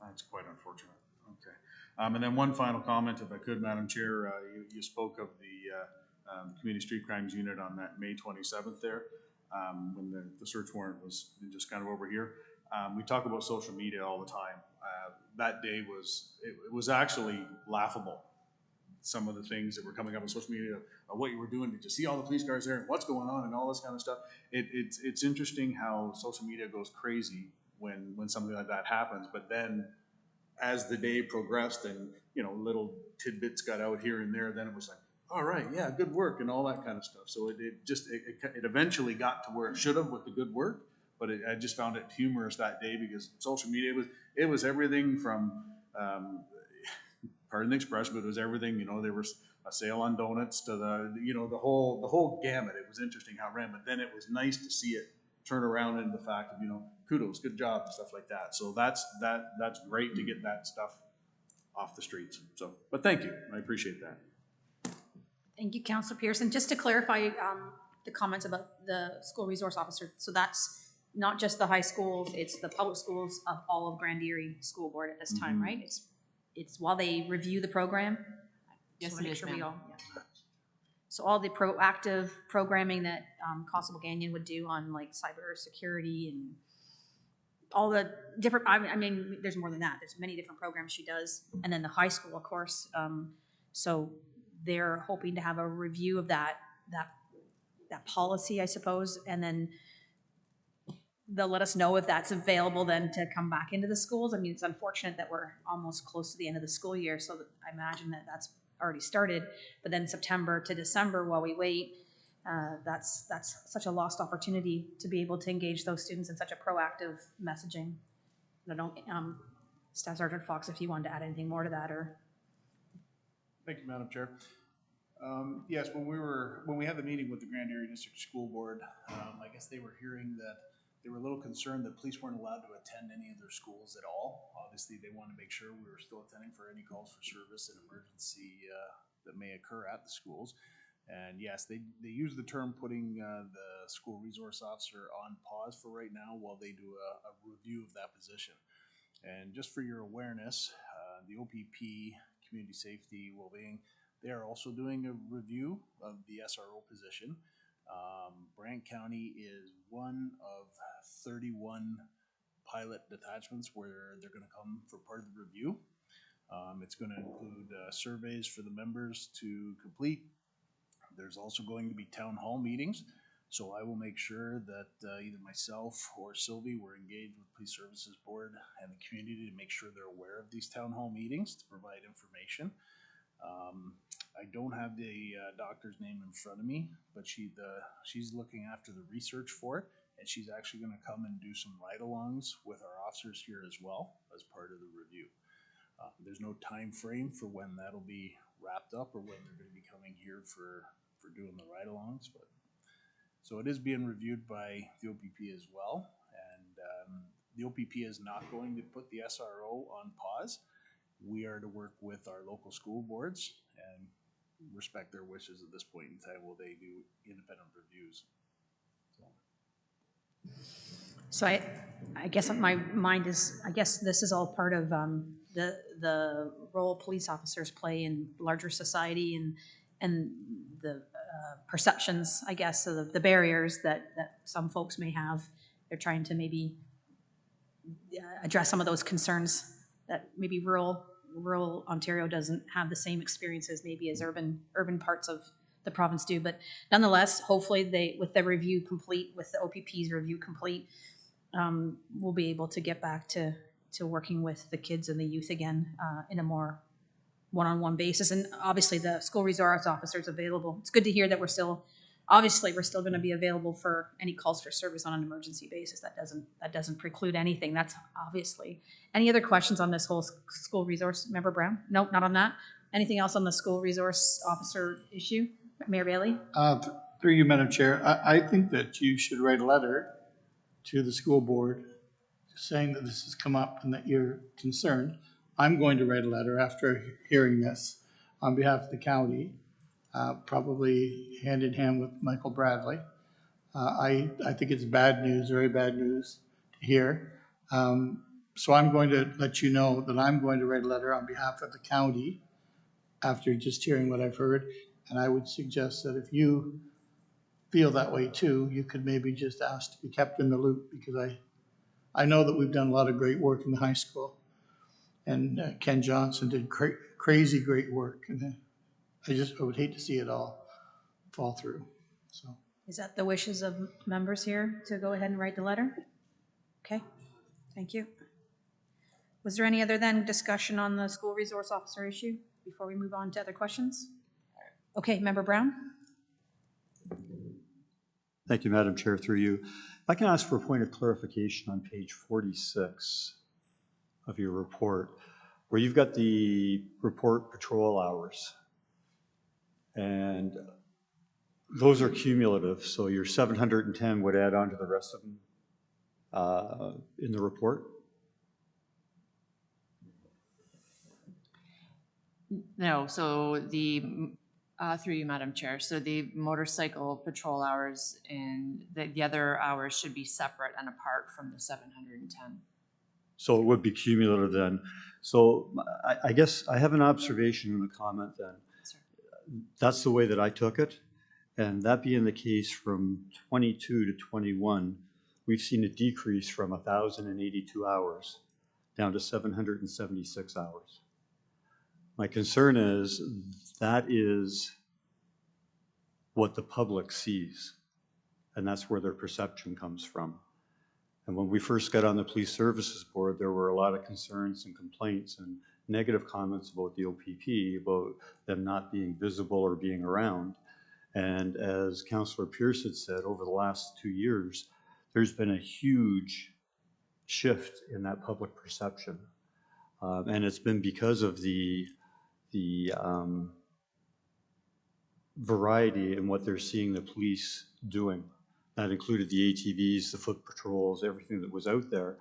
Speaker 7: That's quite unfortunate. Okay. And then one final comment, if I could, Madam Chair, you spoke of the Community Street Crimes Unit on that May 27th there, when the search warrant was just kind of over here. We talk about social media all the time. That day it was actually laughable. Some of the things that were coming up on social media, what you were doing, did you see all the police cars there and what's going on and all this kind of stuff. It's interesting how social media goes crazy when something like that happens, but then as the day progressed and, you know, little tidbits got out here and there, then it was like, all right, yeah, good work and all that kind of stuff. So it eventually got to where it should have with the good work, but I just found it humorous that day because social media was everything from, pardon the expression, but it was everything, you know, there was a sale on donuts to the, you know, the whole gamut. It was interesting how it ran, but then it was nice to see it turn around into the fact of, you know, kudos, good job, and stuff like that. So that's great to get that stuff off the streets. So, but thank you, I appreciate that.
Speaker 1: Thank you, Councillor Pearson. Just to clarify the comments about the school resource officer, so that's not just the high schools, it's the public schools of all of Grand Erie School Board at this time, right? It's while they review the program.
Speaker 6: Yes,
Speaker 1: So
Speaker 6: it is, ma'am.
Speaker 1: So all the proactive programming that Constable Gagnon would do on like cyber security and all the different, I mean, there's more than that. There's many different programs she does. And then the high school, of course. So they're hoping to have a review of that policy, I suppose, and then they'll let us know if that's available then to come back into the schools. I mean, it's unfortunate that we're almost close to the end of the school year, so that I imagine that that's already started. But then September to December, while we wait, that's such a lost opportunity to be able to engage those students in such a proactive messaging. I don't, Staff Sergeant Fox, if you wanted to add anything more to that, or.
Speaker 8: Thank you, Madam Chair. Yes, when we had the meeting with the Grand Area District School Board, I guess they were hearing that they were a little concerned that police weren't allowed to attend any of their schools at all. Obviously, they wanted to make sure we were still attending for any calls for service and emergency that may occur at the schools. And yes, they use the term putting the school resource officer on pause for right now while they do a review of that position. And just for your awareness, the OPP, Community Safety, Wellbeing, they are also doing a review of the SRO position. Brant County is one of 31 pilot detachments where they're going to come for part of the review. It's going to include surveys for the members to complete. There's also going to be town hall meetings. So I will make sure that either myself or Sylvie were engaged with Police Services Board and the community to make sure they're aware of these town hall meetings to provide information. I don't have the doctor's name in front of me, but she's looking after the research for it, and she's actually going to come and do some ride-alongs with our officers here as well as part of the review. There's no time frame for when that'll be wrapped up or when they're going to be coming here for doing the ride-alongs, but so it is being reviewed by the OPP as well, and the OPP is not going to put the SRO on pause. We are to work with our local school boards and respect their wishes at this point in time while they do independent reviews.
Speaker 1: So I guess my mind is, I guess this is all part of the role police officers play in larger society and the perceptions, I guess, of the barriers that some folks may have. They're trying to maybe address some of those concerns that maybe rural Ontario doesn't have the same experiences maybe as urban parts of the province do. But nonetheless, hopefully with the review complete, with the OPP's review complete, we'll be able to get back to working with the kids and the youth again in a more one-on-one basis. And obviously the school resource officers available. It's good to hear that we're still Obviously, we're still gonna be available for any calls for service on an emergency basis. That doesn't preclude anything. That's obviously. Any other questions on this whole school resource, Member Brown? Nope, not on that. Anything else on the school resource officer issue? Mayor Bailey?
Speaker 3: Through you, Madam Chair, I think that you should write a letter to the school board saying that this has come up and that you're concerned. I'm going to write a letter after hearing this on behalf of the county, probably hand in hand with Michael Bradley. I think it's bad news, very bad news to hear. So I'm going to let you know that I'm going to write a letter on behalf of the county after just hearing what I've heard. And I would suggest that if you feel that way too, you could maybe just ask to be kept in the loop, because I know that we've done a lot of great work in the high school. And Ken Johnson did crazy great work. And I would hate to see it all fall through, so.
Speaker 1: Is that the wishes of members here to go ahead and write the letter? Okay, thank you. Was there any other then discussion on the school resource officer issue before we move on to other questions? Okay, Member Brown?
Speaker 9: Thank you, Madam Chair, through you. If I can ask for a point of clarification on page 46 of your report, where you've got the report patrol hours. And those are cumulative, so your 710 would add on to the rest of them in the report?
Speaker 6: No, so through you, Madam Chair, so the motorcycle patrol hours and the other hours should be separate and apart from the 710.
Speaker 9: So it would be cumulative then. So I guess I have an observation and a comment then.
Speaker 6: Sir.
Speaker 9: That's the way that I took it. And that being the case from 22 to 21, we've seen a decrease from 1,082 hours down to 776 hours. My concern is that is what the public sees, and that's where their perception comes from. And when we first got on the Police Services Board, there were a lot of concerns and complaints and negative comments about the OPP, about them not being visible or being around. And as Councillor Pierce had said, over the last 2 years, there's been a huge shift in that public perception. And it's been because of the variety in what they're seeing the police doing. That included the ATVs, the foot patrols, everything that was out there.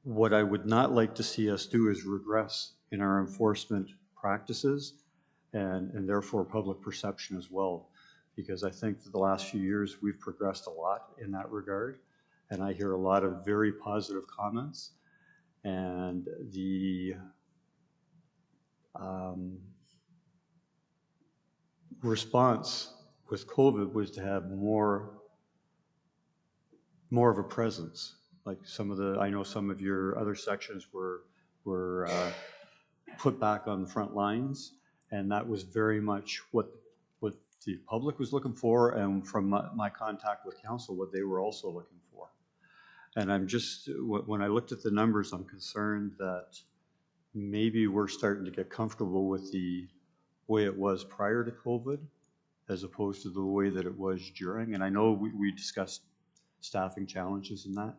Speaker 9: What I would not like to see us do is regress in our enforcement practices and therefore public perception as well. Because I think that the last few years we've progressed a lot in that regard. And I hear a lot of very positive comments. And the response with COVID was to have more of a presence. Like I know some of your other sections were put back on the front lines, and that was very much what the public was looking for, and from my contact with council, what they were also looking for. And I'm just, when I looked at the numbers, I'm concerned that maybe we're starting to get comfortable with the way it was prior to COVID, as opposed to the way that it was during. And I know we discussed staffing challenges and that.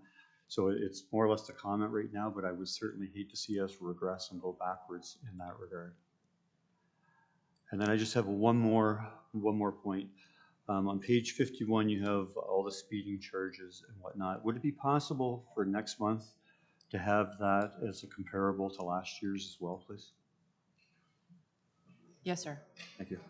Speaker 9: So it's more or less a comment right now, but I would certainly hate to see us regress and go backwards in that regard. And then I just have one more point. On page 51, you have all the speeding charges and whatnot. Would it be possible for next month to have that as a comparable to last year's as well, please?
Speaker 6: Yes, sir.
Speaker 9: Thank you.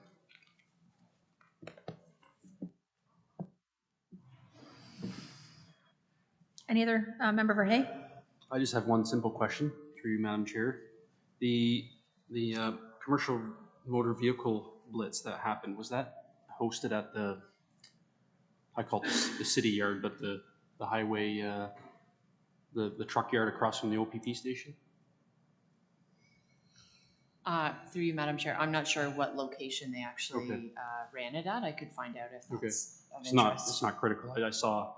Speaker 1: Any other member for Hay?
Speaker 10: I just have one simple question through you, Madam Chair. The commercial motor vehicle blitz that happened, was that hosted at I call it the city yard, but the highway, the truck yard across from the OPP station?
Speaker 6: Through you, Madam Chair, I'm not sure what location they actually ran it at. I could find out if that's of interest.
Speaker 10: It's not critical. I saw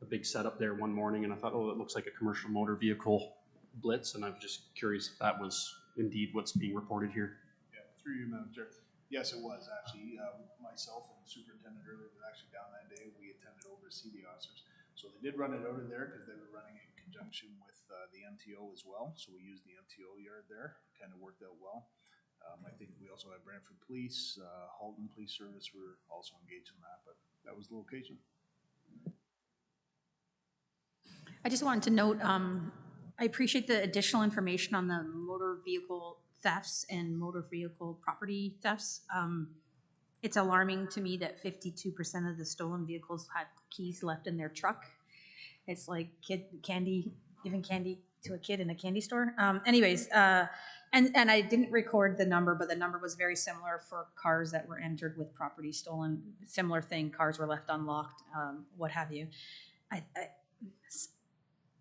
Speaker 10: a big setup there one morning and I thought, oh, it looks like a commercial motor vehicle blitz, and I'm just curious if that was indeed what's being reported here.
Speaker 8: Yeah, through you, Madam Chair. Yes, it was actually. Myself and the superintendent earlier was actually down that day. We attended over to see the officers. So they did run it out of there because they were running it in conjunction with the MTO as well. So we used the MTO yard there. Kind of worked out well. I think we also had Brantford Police, Halton Police Service were also engaged in that, but that was the location.
Speaker 1: I just wanted to note, I appreciate the additional information on the motor vehicle thefts and motor vehicle property thefts. It's alarming to me that 52% of the stolen vehicles had keys left in their truck. It's like giving candy to a kid in a candy store. And I didn't record the number, but the number was very similar for cars that were entered with property stolen. Similar thing, cars were left unlocked, what have you.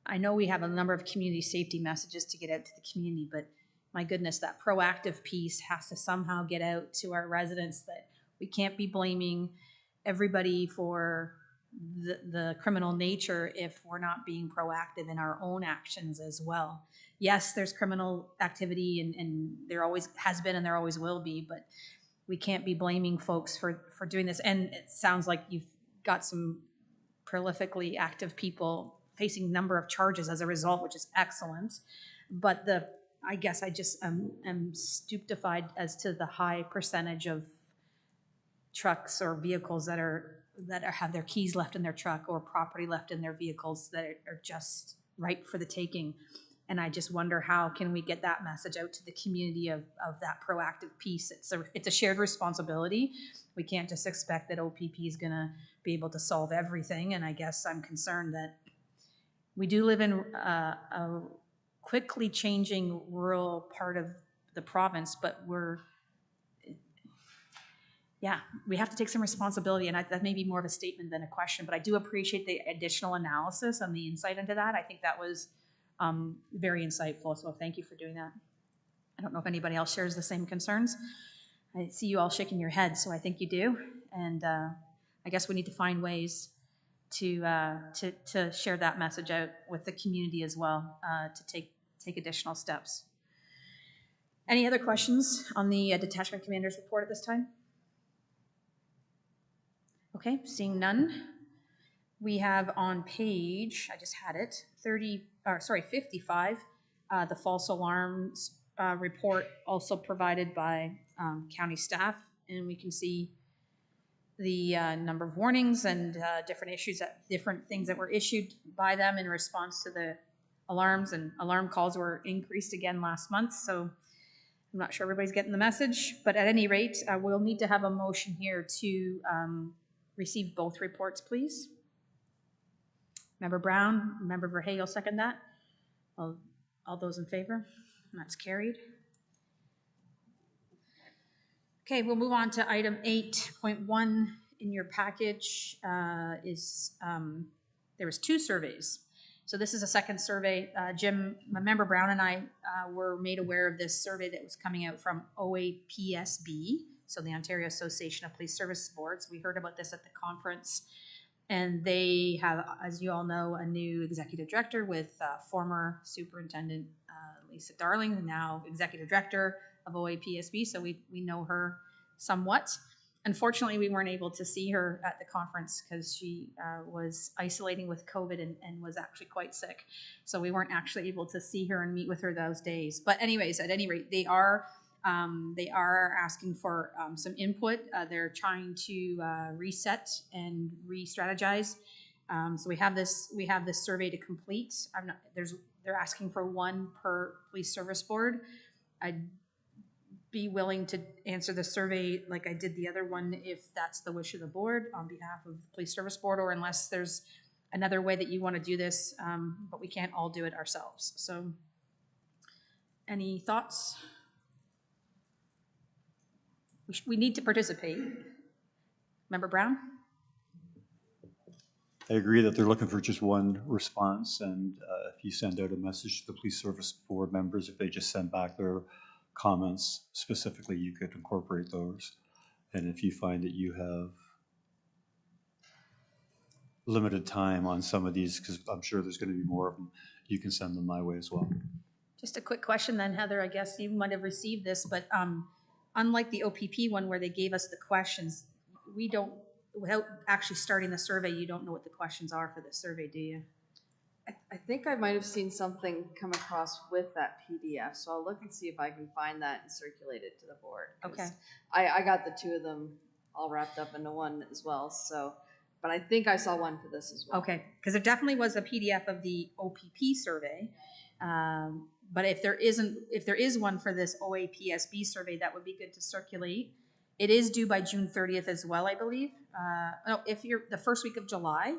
Speaker 1: I know we have a number of community safety messages to get out to the community, but my goodness, that proactive piece has to somehow get out to our residents, that we can't be blaming everybody for the criminal nature if we're not being proactive in our own actions as well. Yes, there's criminal activity and there always has been and there always will be, but we can't be blaming folks for doing this. And it sounds like you've got some prolifically active people facing a number of charges as a result, which is excellent. But I guess I just am stupefied as to the high percentage of trucks or vehicles that have their keys left in their truck or property left in their vehicles that are just ripe for the taking. And I just wonder, how can we get that message out to the community of that proactive piece? It's a shared responsibility. We can't just expect that OPP is going to be able to solve everything. And I guess I'm concerned that we do live in a quickly changing rural part of the province, but we have to take some responsibility, and that may be more of a statement than a question, but I do appreciate the additional analysis and the insight into that. I think that was very insightful, so thank you for doing that. I don't know if anybody else shares the same concerns. I see you all shaking your heads, so I think you do, and I guess we need to find ways to share that message out with the community as well, to take additional steps. Any other questions on the Detachment Commander's report at this time? Okay, seeing none. We have on page, I just had it, 55, the false alarms report also provided by county staff, and we can see the number of warnings and different things that were issued by them in response to the alarms, and alarm calls were increased again last month, so I'm not sure everybody's getting the message, but at any rate, we'll need to have a motion here to receive both reports, please. Member Brown, Member Verhey will second that. All those in favor? That's carried. Okay, we'll move on to item 8.1 in your package. There was 2 surveys. So this is a second survey. Jim, Member Brown and I were made aware of this survey that was coming out from OAPSB, so the Ontario Association of Police Service Boards. We heard about this at the conference, and they have, as you all know, a new executive director with former Superintendent Lisa Darling, now executive director of OAPSB, so we know her somewhat. Unfortunately, we weren't able to see her at the conference because she was isolating with COVID and was actually quite sick. So we weren't actually able to see her and meet with her those days. But anyways, at any rate, they are asking for some input. They're trying to reset and re-strategize. So we have this survey to complete. They're asking for 1 per police service board. I'd be willing to answer the survey like I did the other one if that's the wish of the board on behalf of the police service board, or unless there's another way that you want to do this, but we can't all do it ourselves. So any thoughts? We need to participate. Member Brown?
Speaker 9: I agree that they're looking for just 1 response, and if you send out a message to the police service board members, if they just send back their comments specifically, you could incorporate those. And if you find that you have limited time on some of these, because I'm sure there's going to be more of them, you can send them my way as well.
Speaker 1: Just a quick question then, Heather. I guess you might have received this, but unlike the OPP one where they gave us the questions, we don't, without actually starting the survey, you don't know what the questions are for the survey, do you?
Speaker 11: I think I might have seen something come across with that PDF, so I'll look and see if I can find that and circulate it to the board. 'Cause
Speaker 1: Okay.
Speaker 11: I got the two of them all wrapped up into one as well, so, but I think I saw one for this as well.
Speaker 1: Okay, because there definitely was a PDF of the OPP survey. But if there is one for this OAPSB survey, that would be good to circulate. It is due by June 30th as well, I believe. No, if you're the first week of July,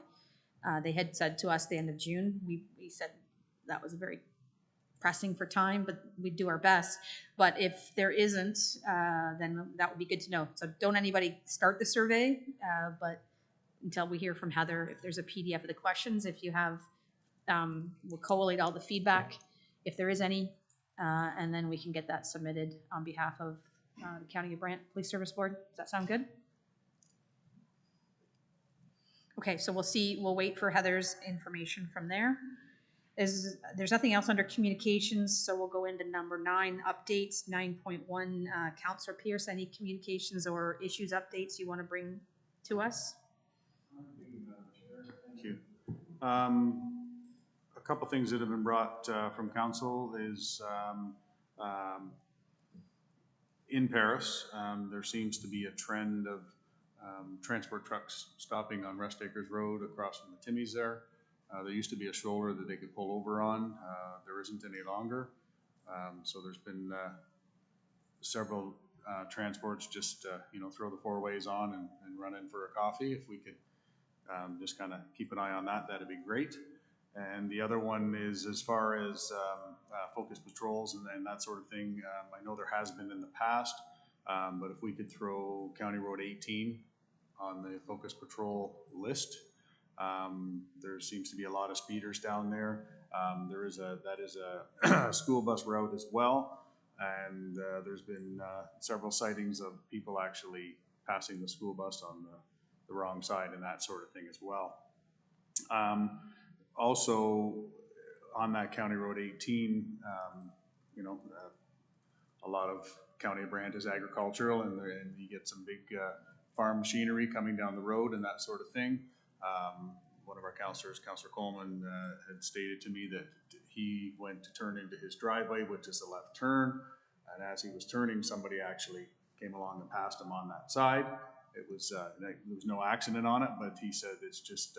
Speaker 1: they had said to us the end of June. We said that was very pressing for time, but we'd do our best. But if there isn't, then that would be good to know. So don't anybody start the survey, but until we hear from Heather, if there's a PDF of the questions, if you have, we'll collate all the feedback, if there is any, and then we can get that submitted on behalf of the County of Brant Police Service Board. Does that sound good? Okay, so we'll wait for Heather's information from there. There's nothing else under communications, so we'll go into number 9, updates. 9.1, Councillor Pierce, any communications or issues updates you want to bring to us?
Speaker 7: Thank you. A couple things that have been brought from council is in Paris, there seems to be a trend of transport trucks stopping on Rest Acres Road across from the Timmies there. There used to be a shoulder that they could pull over on. There isn't any longer. So there's been several transports just, throw the 4 ways on and run in for a coffee. If we could just kind of keep an eye on that, that'd be great. And the other one is as far as focus patrols and that sort of thing. I know there has been in the past, but if we could throw County Road 18 on the focus patrol list, there seems to be a lot of speeders down there. That is a school bus route as well, and there's been several sightings of people actually passing the school bus on the wrong side and that sort of thing as well. Also, on that County Road 18, a lot of County of Brant is agricultural, and you get some big farm machinery coming down the road and that sort of thing. One of our councillors, Councillor Coleman, had stated to me that he went to turn into his driveway, which is a left turn, and as he was turning, somebody actually came along and passed him on that side. It was there was no accident on it, but he said it's just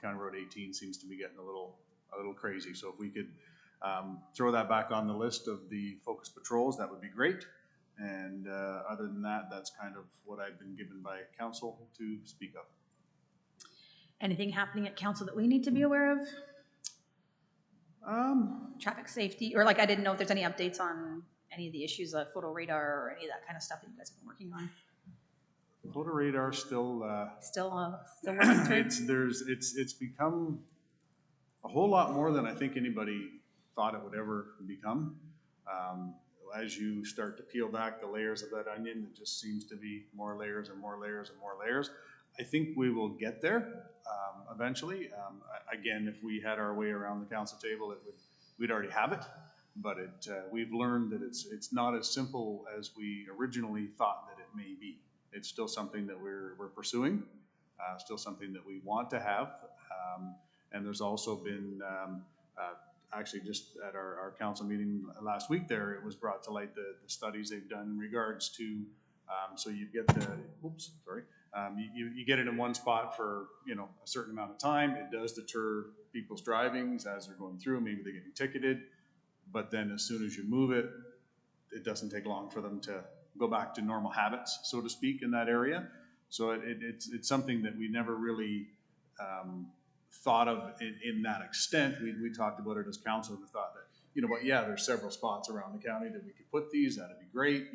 Speaker 7: County Road 18 seems to be getting a little crazy. So if we could throw that back on the list of the focus patrols, that would be great. And other than that, that's kind of what I've been given by council to speak of.
Speaker 1: Anything happening at council that we need to be aware of? Traffic safety, or I didn't know if there's any updates on any of the issues like photo radar or any of that kind of stuff that you guys have been working on.
Speaker 7: Photo radar still
Speaker 1: working through?
Speaker 7: It's become a whole lot more than I think anybody thought it would ever become. As you start to peel back the layers of that onion, it just seems to be more layers and more layers and more layers. I think we will get there eventually. Again, if we had our way around the council table, we'd already have it. But we've learned that it's not as simple as we originally thought that it may be. It's still something that we're pursuing, still something that we want to have. And there's also been, actually just at our council meeting last week there, it was brought to light the studies they've done in regards to, so you get you get it in one spot for, a certain amount of time. It does deter people's drivings as they're going through. Maybe they're getting ticketed, but then as soon as you move it, it doesn't take long for them to go back to normal habits, so to speak, in that area. So it's something that we never really thought of in that extent. We talked about it as council and thought that, there's several spots around the county that we could put these, that'd be great,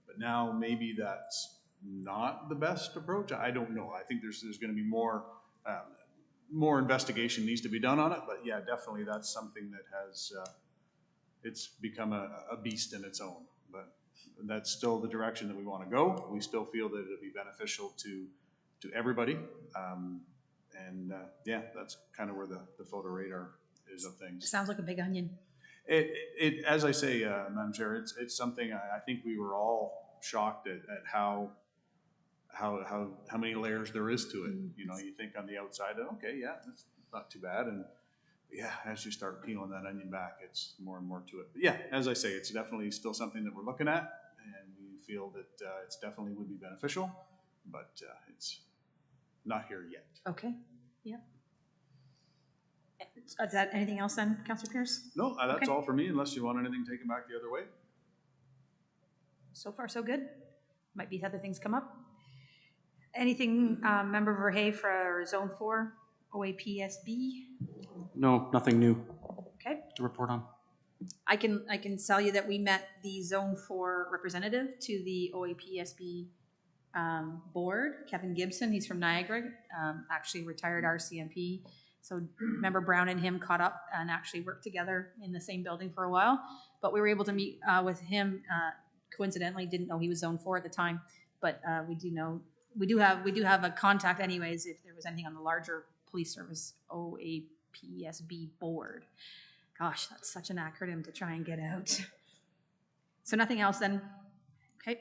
Speaker 7: but now maybe that's not the best approach. I don't know. I think there's going to be more investigation needs to be done on it, but yeah, definitely that's something that has, it's become a beast in its own, but that's still the direction that we want to go. We still feel that it'll be beneficial to everybody. That's kind of where the photo radar is of things.
Speaker 1: It sounds like a big onion.
Speaker 7: As I say, Madam Chair, it's something I think we were all shocked at how many layers there is to it. You know, you think on the outside, okay, yeah, that's not too bad. And yeah, as you start peeling that onion back, it's more and more to it. But yeah, as I say, it's definitely still something that we're looking at, and we feel that it's definitely would be beneficial, but it's not here yet.
Speaker 1: Okay, yeah. Is that anything else then, Councillor Pierce?
Speaker 7: No, that's
Speaker 1: Okay.
Speaker 7: all for me, unless you want anything taken back the other way.
Speaker 1: So far, so good. Might be other things come up. Anything, Member Verhey for Zone 4, OAPSB?
Speaker 10: No, nothing new
Speaker 1: Okay.
Speaker 10: to report on.
Speaker 1: I can tell you that we met the Zone 4 representative to the OAPSB board, Kevin Gibson. He's from Niagara, actually retired RCMP. So Member Brown and him caught up and actually worked together in the same building for a while. But we were able to meet with him. Coincidentally, didn't know he was Zone 4 at the time, but we do have a contact anyways if there was anything on the larger police service OAPSB board. Gosh, that's such an acronym to try and get out. So nothing else then. Okay.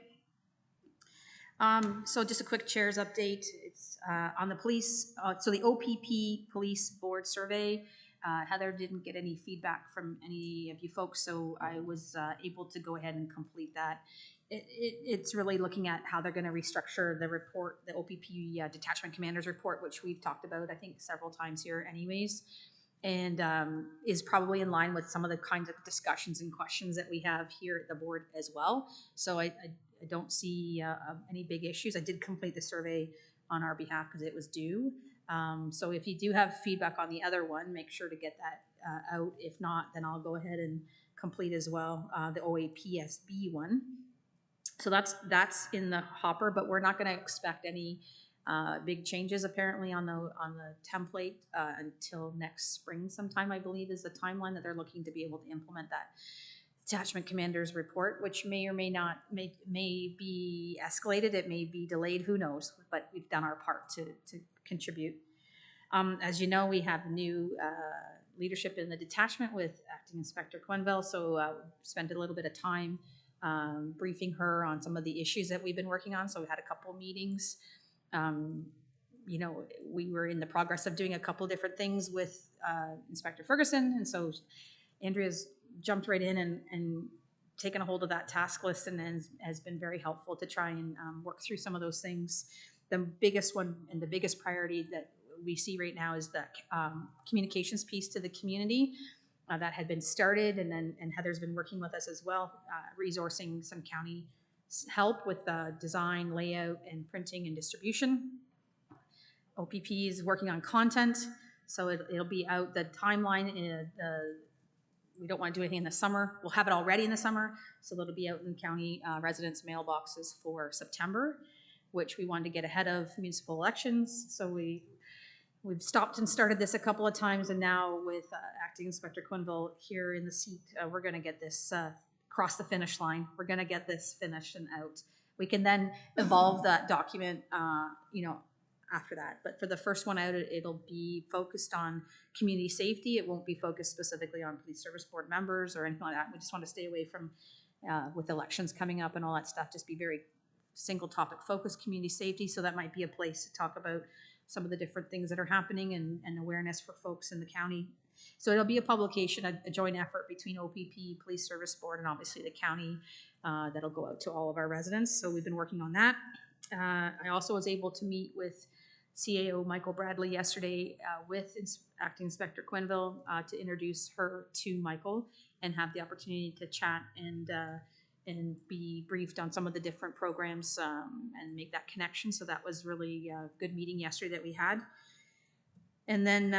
Speaker 1: So just a quick chairs update. It's on the police. So the OPP police board survey, Heather didn't get any feedback from any of you folks, so I was able to go ahead and complete that. It's really looking at how they're going to restructure the report, the OPP Detachment Commander's report, which we've talked about, I think, several times here anyways, and is probably in line with some of the kinds of discussions and questions that we have here at the board as well. So I don't see any big issues. I did complete the survey on our behalf because it was due. So if you do have feedback on the other one, make sure to get that out. If not, then I'll go ahead and complete as well the OAPSB one. So that's in the hopper, but we're not going to expect any big changes apparently on the template until next spring sometime, I believe is the timeline that they're looking to be able to implement that Detachment Commander's report, which may or may not may be escalated, it may be delayed, who knows, but we've done our part to contribute. As you know, we have new leadership in the detachment with Acting Inspector Quenville, so spent a little bit of time briefing her on some of the issues that we've been working on. So we had a couple meetings. You know, we were in the progress of doing a couple different things with Inspector Ferguson, and so Andrea's jumped right in and taken a hold of that task list and has been very helpful to try and work through some of those things. The biggest one and the biggest priority that we see right now is the communications piece to the community that had been started, and Heather's been working with us as well, resourcing some county help with design, layout, and printing and distribution. OPP is working on content, so it'll be out. The timeline is we don't want to do anything in the summer. We'll have it already in the summer, so it'll be out in county residents' mailboxes for September, which we wanted to get ahead of municipal elections. So we've stopped and started this a couple of times, and now with Acting Inspector Quenville here in the seat, we're going to get this cross the finish line. We're going to get this finished and out. We can then evolve that document, you know, after that. But for the first one out, it'll be focused on community safety. It won't be focused specifically on police service board members or anything like that. We just want to stay away from, with elections coming up and all that stuff, just be very single topic focused, community safety. So that might be a place to talk about some of the different things that are happening and awareness for folks in the county. So it'll be a publication, a joint effort between OPP, Police Service Board, and obviously the county that'll go out to all of our residents. So we've been working on that. I also was able to meet with CAO Michael Bradley yesterday with Acting Inspector Quenville to introduce her to Michael and have the opportunity to chat and be briefed on some of the different programs and make that connection. So that was really a good meeting yesterday that we had. And then,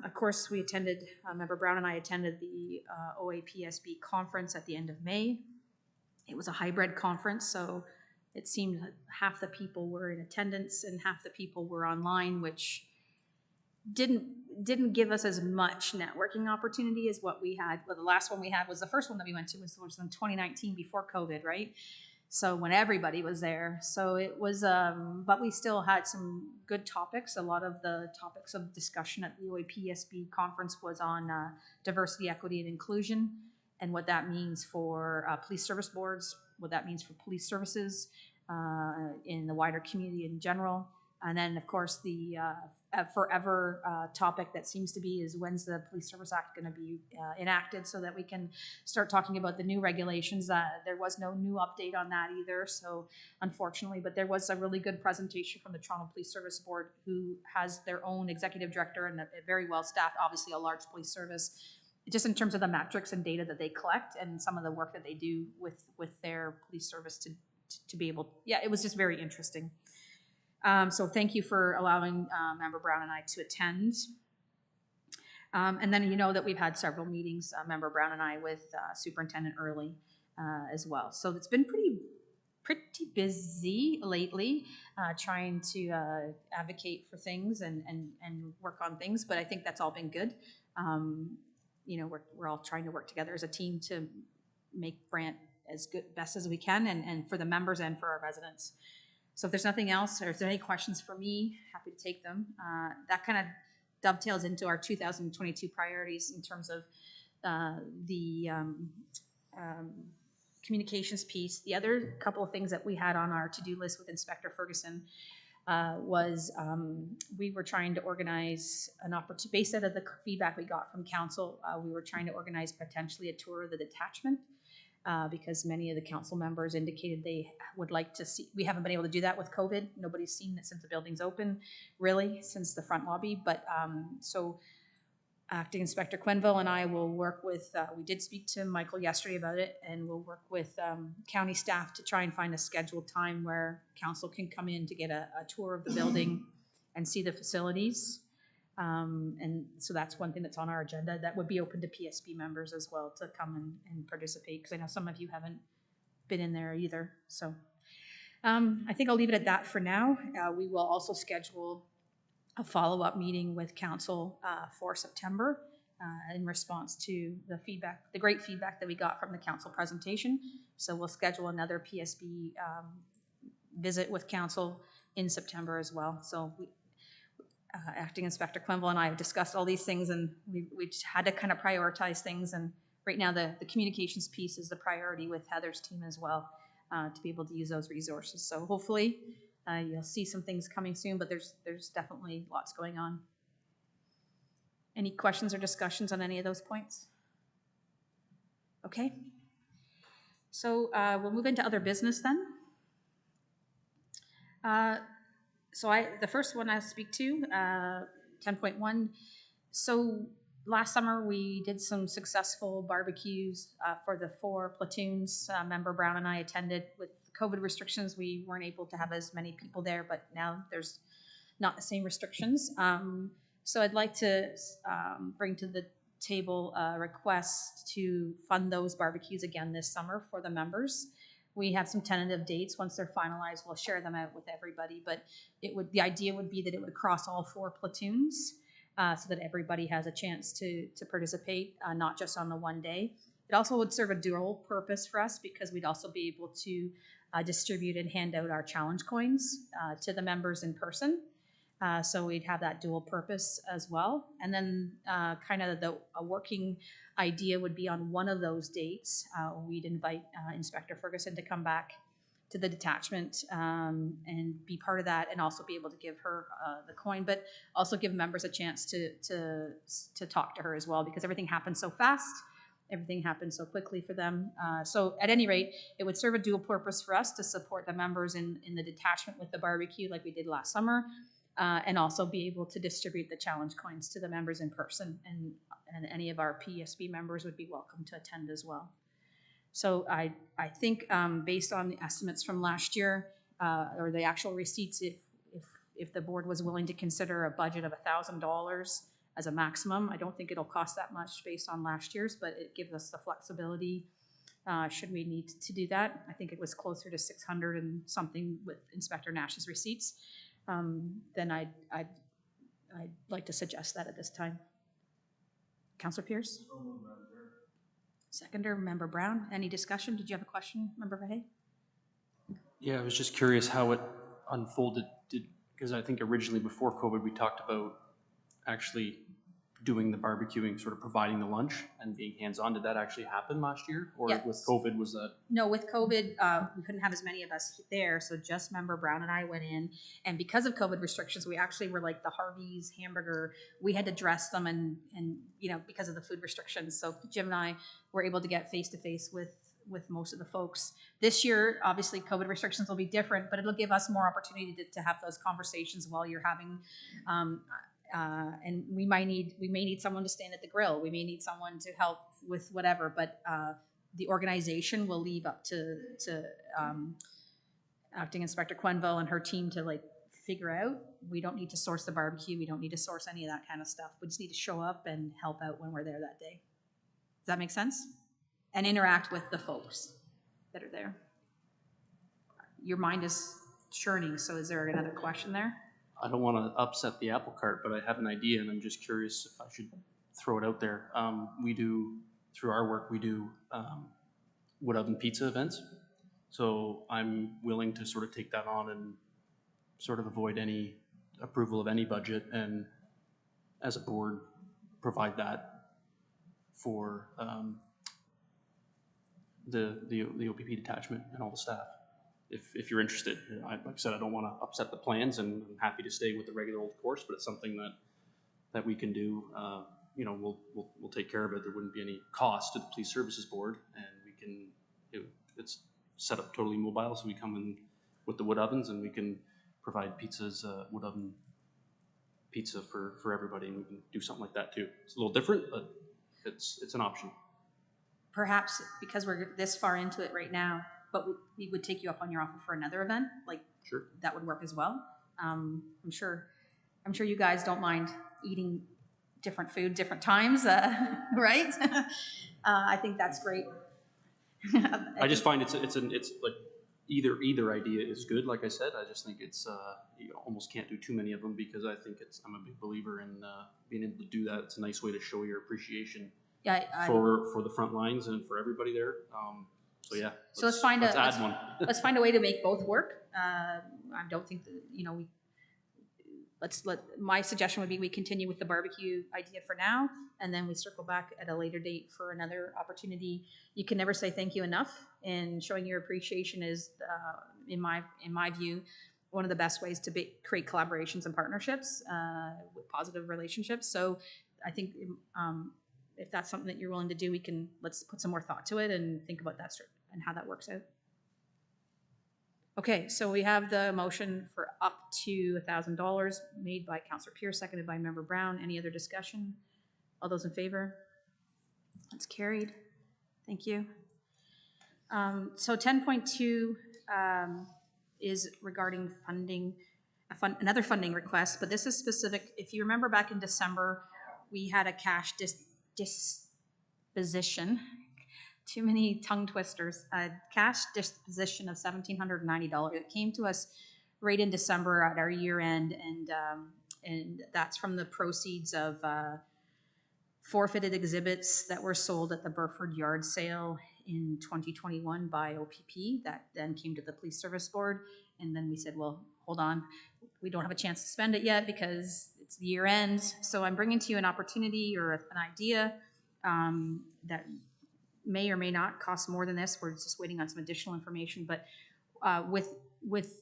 Speaker 1: of course, we attended, Member Brown and I attended the OAPSB conference at the end of May. It was a hybrid conference, so it seemed like half the people were in attendance and half the people were online, which didn't give us as much networking opportunity as what we had. Well, the last one we had was the first one that we went to was in 2019 before COVID, right? So when everybody was there. So it was, but we still had some good topics. A lot of the topics of discussion at the OAPSB conference was on diversity, equity, and inclusion and what that means for police service boards, what that means for police services in the wider community in general. And then, of course, the forever topic that seems to be is when's the Police Service Act going to be enacted so that we can start talking about the new regulations. There was no new update on that either, so unfortunately, but there was a really good presentation from the Toronto Police Service Board, who has their own executive director and a very well staffed, obviously a large police service, just in terms of the metrics and data that they collect and some of the work that they do with their police service to be able, yeah, it was just very interesting. So thank you for allowing Member Brown and I to attend. And then you know that we've had several meetings, Member Brown and I, with Superintendent Early as well. So it's been pretty busy lately, trying to advocate for things and work on things, but I think that's all been good. You know, we're all trying to work together as a team to make Brant as good, best as we can, and for the members and for our residents. So if there's nothing else, or if there are any questions for me, happy to take them. That kind of dovetails into our 2022 priorities in terms of the communications piece. The other couple of things that we had on our to-do list with Inspector Ferguson was we were trying to organize an opportunity, based out of the feedback we got from council, we were trying to organize potentially a tour of the detachment. Because many of the council members indicated they would like to see. We haven't been able to do that with COVID. Nobody's seen it since the building's open, really, since the front lobby. But so Acting Inspector Quenville and I will work with, we did speak to Michael yesterday about it, and we'll work with county staff to try and find a scheduled time where council can come in to get a tour of the building and see the facilities. And so that's one thing that's on our agenda that would be open to PSB members as well to come and participate, because I know some of you haven't been in there either. So I think I'll leave it at that for now. We will also schedule a follow-up meeting with council for September in response to the feedback, the great feedback that we got from the council presentation. So we'll schedule another PSB visit with council in September as well. So Acting Inspector Quenville and I have discussed all these things, and we just had to kind of prioritize things. And right now the communications piece is the priority with Heather's team as well, to be able to use those resources. So hopefully you'll see some things coming soon, but there's definitely lots going on. Any questions or discussions on any of those points? Okay. So we'll move into other business then. So the first one I'll speak to, 10.1. So last summer we did some successful barbecues for the 4 platoons. Member Brown and I attended. With COVID restrictions, we weren't able to have as many people there, but now there's not the same restrictions. So I'd like to bring to the table a request to fund those barbecues again this summer for the members. We have some tentative dates. Once they're finalized, we'll share them out with everybody. But the idea would be that it would cross all 4 platoons, so that everybody has a chance to participate, not just on the one day. It also would serve a dual purpose for us, because we'd also be able to distribute and hand out our challenge coins to the members in person. So we'd have that dual purpose as well. And then kind of a working idea would be on one of those dates, we'd invite Inspector Ferguson to come back to the detachment and be part of that, and also be able to give her the coin, but also give members a chance to talk to her as well, because everything happens so fast, everything happens so quickly for them. So at any rate, it would serve a dual purpose for us to support the members in the detachment with the barbecue like we did last summer, and also be able to distribute the challenge coins to the members in person, and any of our PSB members would be welcome to attend as well. So I think based on the estimates from last year, or the actual receipts, if the board was willing to consider a budget of $1,000 as a maximum, I don't think it'll cost that much based on last year's, but it gives us the flexibility should we need to do that. I think it was closer to 600 and something with Inspector Nash's receipts. Then I'd like to suggest that at this time. Councillor Pierce? Seconder, Member Brown. Any discussion? Did you have a question, Member Verhey?
Speaker 10: Yeah, I was just curious how it unfolded, because I think originally before COVID we talked about actually doing the barbecuing, sort of providing the lunch and being hands-on. Did that actually happen last year? Or
Speaker 1: Yes.
Speaker 10: with COVID, was that?
Speaker 1: No, with COVID, we couldn't have as many of us there, so just member Brown and I went in, and because of COVID restrictions, we actually were like the Harvey's hamburger. We had to dress them, and because of the food restrictions. So Jim and I were able to get face to face with most of the folks. This year, obviously, COVID restrictions will be different, but it'll give us more opportunity to have those conversations while you're having. And we may need someone to stand at the grill. We may need someone to help with whatever, but the organization will leave up to Acting Inspector Quenville and her team to like figure out. We don't need to source the barbecue. We don't need to source any of that kind of stuff. We just need to show up and help out when we're there that day. Does that make sense? And interact with the folks that are there. Your mind is churning, so is there another question there?
Speaker 10: I don't want to upset the apple cart, but I have an idea, and I'm just curious if I should throw it out there. We do, through our work, we do wood oven pizza events. So I'm willing to sort of take that on and sort of avoid any approval of any budget, and as a board, provide that for the OPP detachment and all the staff. If you're interested, like I said, I don't want to upset the plans, and I'm happy to stay with the regular old course, but it's something that we can do. We'll take care of it. There wouldn't be any cost to the Police Services Board, and we can. It's set up totally mobile, so we come in with the wood ovens, and we can provide pizzas, wood oven pizza for everybody, and we can do something like that too. It's a little different, but it's an option.
Speaker 1: Perhaps because we're this far into it right now, but we would take you up on your offer for another event, like
Speaker 10: sure, that
Speaker 1: would work as well. I'm sure you guys don't mind eating different food, different times, right? I think that's great.
Speaker 10: I just find it's like either idea is good. Like I said, I just think it's you almost can't do too many of them, because I think I'm a big believer in being able to do that. It's a nice way to show your appreciation for the front lines and for everybody there. So yeah.
Speaker 1: So let's find a way to make both work. I don't think that my suggestion would be we continue with the barbecue idea for now, and then we circle back at a later date for another opportunity. You can never say thank you enough, and showing your appreciation is, in my view, one of the best ways to create collaborations and partnerships with positive relationships. So I think if that's something that you're willing to do, let's put some more thought to it and think about that and how that works out. Okay, so we have the motion for up to $1,000 made by Councillor Pierce, seconded by Member Brown. Any other discussion? All those in favor? That's carried. Thank you. So 10.2 is regarding funding, another funding request, but this is specific. If you remember back in December, we had a cash disposition. Too many tongue twisters. Cash disposition of $1,790. It came to us right in December at our year end, and that's from the proceeds of forfeited exhibits that were sold at the Burford yard sale in 2021 by OPP. That then came to the Police Service Board, and then we said, well, hold on, we don't have a chance to spend it yet because it's the year end. So I'm bringing to you an opportunity or an idea that may or may not cost more than this. We're just waiting on some additional information, but with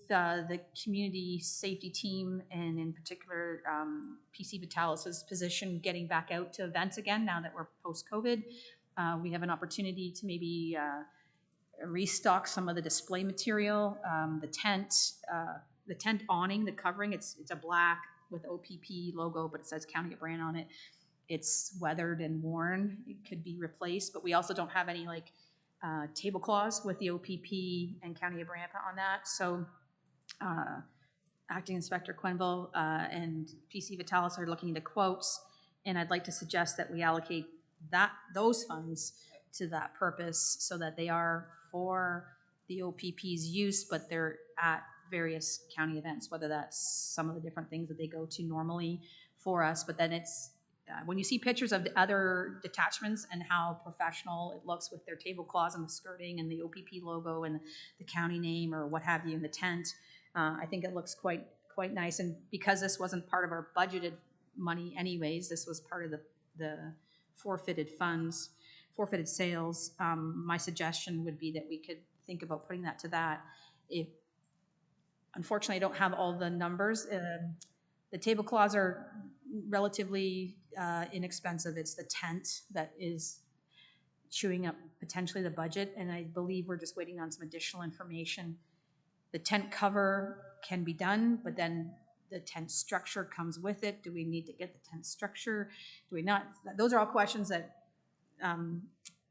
Speaker 1: the community safety team, and in particular PC Vitalis' position getting back out to events again now that we're post-COVID, we have an opportunity to maybe restock some of the display material, the tent awning, the covering. It's a black with OPP logo, but it says County of Brant on it. It's weathered and worn. It could be replaced, but we also don't have any tablecloths with the OPP and County of Brant on that. So Acting Inspector Quenville and PC Vitalis are looking into quotes, and I'd like to suggest that we allocate those funds to that purpose so that they are for the OPP's use, but they're at various county events, whether that's some of the different things that they go to normally for us, but then it's when you see pictures of the other detachments and how professional it looks with their tablecloths and the skirting and the OPP logo and the county name or what have you in the tent, I think it looks quite nice. And because this wasn't part of our budgeted money anyways. This was part of the forfeited funds, forfeited sales. My suggestion would be that we could think about putting that to that. If, unfortunately, I don't have all the numbers. The tablecloths are relatively inexpensive. It's the tent that is chewing up potentially the budget, and I believe we're just waiting on some additional information. The tent cover can be done, but then the tent structure comes with it. Do we need to get the tent structure? Do we not? Those are all questions that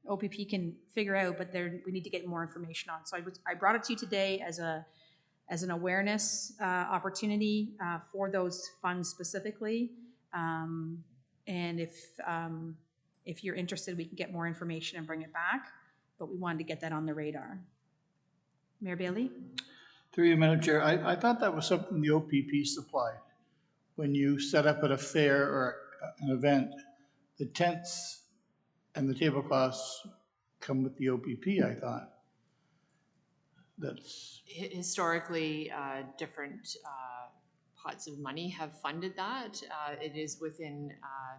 Speaker 1: OPP can figure out, but we need to get more information on. So I brought it to you today as an awareness opportunity for those funds specifically. And if you're interested, we can get more information and bring it back, but we wanted to get that on the radar. Mayor Bailey?
Speaker 3: Through you, Madam Chair, I thought that was something the OPP supplied. When you set up at a fair or an event, the tents and the tablecloths come with the OPP, I thought. That's...
Speaker 6: Historically, different pots of money have funded that. It is within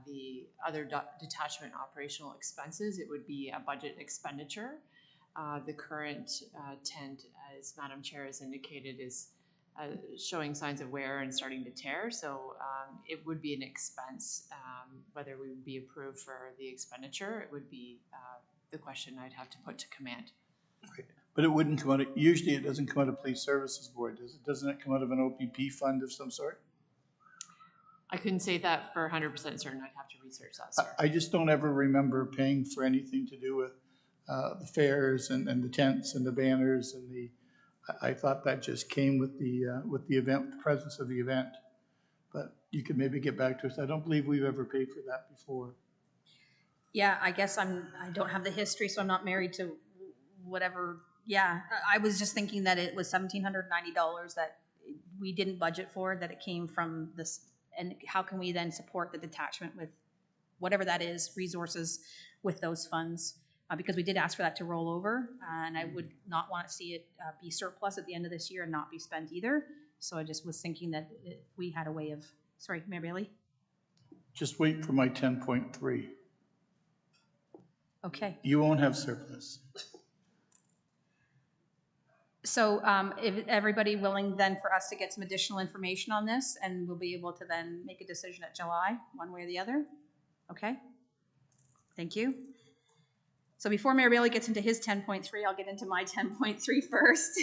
Speaker 6: the other detachment operational expenses. It would be a budget expenditure. The current tent, as Madam Chair has indicated, is showing signs of wear and starting to tear. So it would be an expense. Whether we would be approved for the expenditure, it would be the question I'd have to put to command.
Speaker 3: Okay. But it wouldn't come out of, usually it doesn't come out of Police Services Board, does it? Doesn't it come out of an OPP fund of some sort?
Speaker 6: I couldn't say that for 100% certain. I'd have to research that, sir.
Speaker 3: I just don't ever remember paying for anything to do with the fairs and the tents and the banners and I thought that just came with the event, the presence of the event. But you could maybe get back to us. I don't believe we've ever paid for that before.
Speaker 1: Yeah, I guess I don't have the history, so I'm not married to whatever. Yeah, I was just thinking that it was $1,790 that we didn't budget for, that it came from this, and how can we then support the detachment with whatever that is, resources with those funds? Because we did ask for that to roll over, and I would not want to see it be surplus at the end of this year and not be spent either. So I just was thinking that we had a way of, sorry, Mayor Bailey?
Speaker 3: Just wait for my 10.3.
Speaker 1: Okay.
Speaker 3: You won't have surplus.
Speaker 1: So if everybody willing then for us to get some additional information on this, and we'll be able to then make a decision at July, one way or the other? Okay. Thank you. So before Mayor Bailey gets into his 10.3, I'll get into my 10.3 first.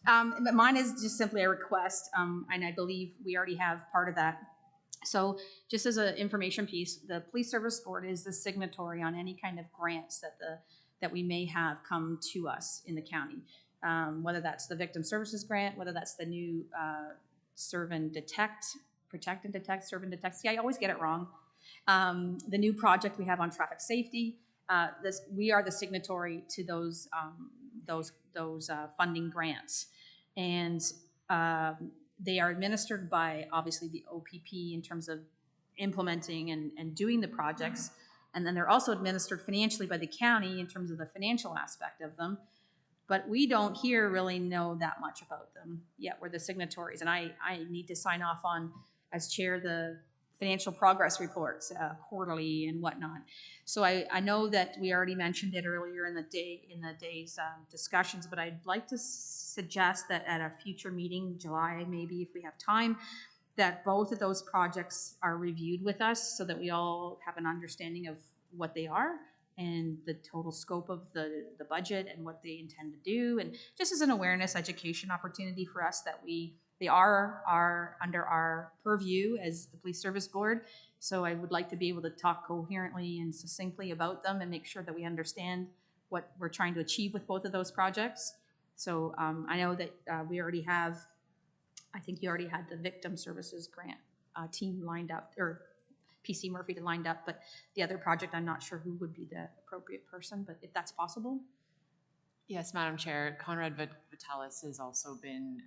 Speaker 1: But mine is just simply a request, and I believe we already have part of that. So just as an information piece, the Police Service Board is the signatory on any kind of grants that we may have come to us in the county, whether that's the Victim Services Grant, whether that's the new Serve and Detect, Protect and Detect, Serve and Detect. See, I always get it wrong. The new project we have on traffic safety. We are the signatory to those funding grants, and they are administered by obviously the OPP in terms of implementing and doing the projects, and then they're also administered financially by the county in terms of the financial aspect of them. But we don't here really know that much about them yet. We're the signatories, and I need to sign off on, as chair, the financial progress reports quarterly and whatnot. So I know that we already mentioned it earlier in the day's discussions, but I'd like to suggest that at a future meeting, July maybe if we have time, that both of those projects are reviewed with us so that we all have an understanding of what they are and the total scope of the budget and what they intend to do, and just as an awareness education opportunity for us that they are under our purview as the Police Service Board. So I would like to be able to talk coherently and succinctly about them and make sure that we understand what we're trying to achieve with both of those projects. So I know that we already have, I think you already had the Victim Services Grant team lined up, or PC Murphy lined up, but the other project, I'm not sure who would be the appropriate person, but if that's possible.
Speaker 6: Yes, Madam Chair, Conrad Vitalis has also been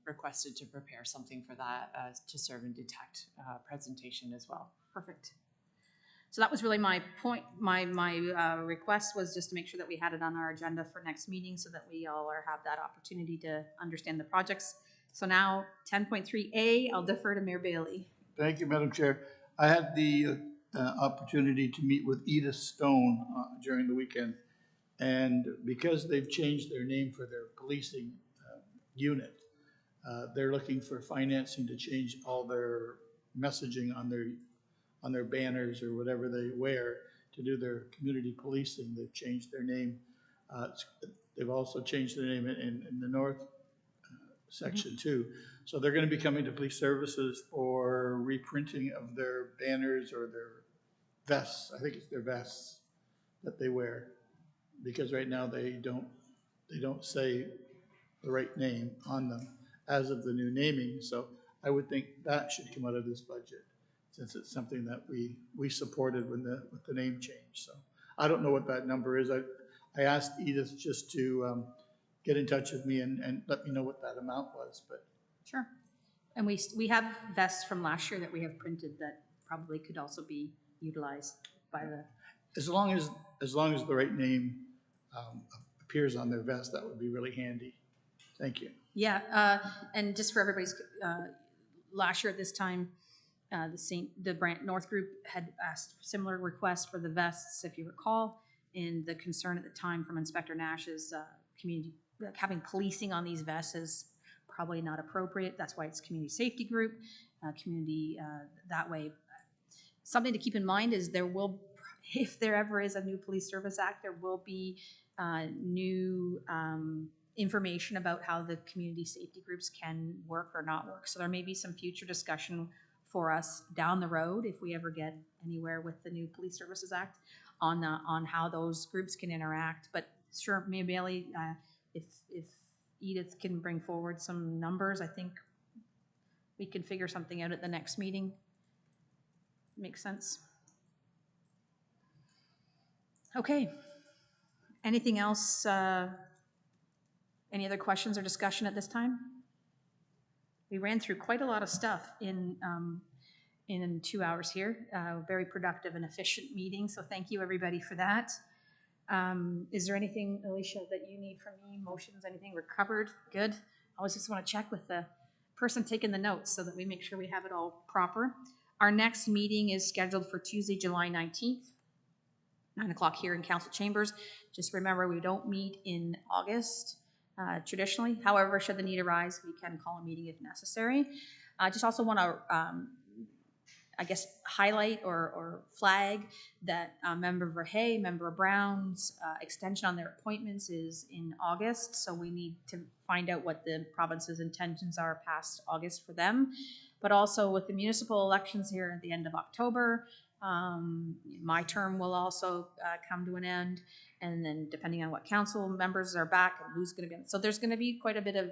Speaker 6: requested to prepare something for that to Serve and Detect presentation as well.
Speaker 1: Perfect. So that was really my point. My request was just to make sure that we had it on our agenda for next meeting so that we all have that opportunity to understand the projects. So now 10.3A, I'll defer to Mayor Bailey.
Speaker 3: Thank you, Madam Chair. I had the opportunity to meet with Edith Stone during the weekend. And because they've changed their name for their policing unit, they're looking for financing to change all their messaging on their banners or whatever they wear to do their community policing. They've changed their name. They've also changed their name in the north section too. So they're going to be coming to police services for reprinting of their banners or their vests. I think it's their vests that they wear, because right now they don't say the right name on them as of the new naming. So I would think that should come out of this budget, since it's something that we supported with the name change. So I don't know what that number is. I asked Edith just to get in touch with me and let me know what that amount was, but.
Speaker 1: Sure. And we have vests from last year that we have printed that probably could also be utilized by the.
Speaker 3: As long as the right name appears on their vest, that would be really handy. Thank you.
Speaker 1: Yeah, and just for everybody's, last year at this time, the Brant North Group had asked similar requests for the vests, if you recall, and the concern at the time from Inspector Nash's community, having policing on these vests is probably not appropriate. That's why it's community safety group, that way. Something to keep in mind is there will, if there ever is a new Police Service Act, there will be new information about how the community safety groups can work or not work. So there may be some future discussion for us down the road, if we ever get anywhere with the new Police Services Act, on how those groups can interact. But sure, maybe Ellie, if Edith can bring forward some numbers, I think we can figure something out at the next meeting. Makes sense. Okay. Anything else? Any other questions or discussion at this time? We ran through quite a lot of stuff in 2 hours here. Very productive and efficient meeting, so thank you everybody for that. Is there anything, Alicia, that you need from me? Motions, anything? We're covered? Good. I always just want to check with the person taking the notes so that we make sure we have it all proper. Our next meeting is scheduled for Tuesday, July 19th, 9 o'clock here in Council Chambers. Just remember, we don't meet in August traditionally. However, should the need arise, we can call a meeting if necessary. I just also want to, I guess, highlight or flag that Member Verhey, Member Brown's extension on their appointments is in August, so we need to find out what the province's intentions are past August for them. But also with the municipal elections here at the end of October, my term will also come to an end, and then depending on what council members are back and who's going to be, so there's going to be quite a bit of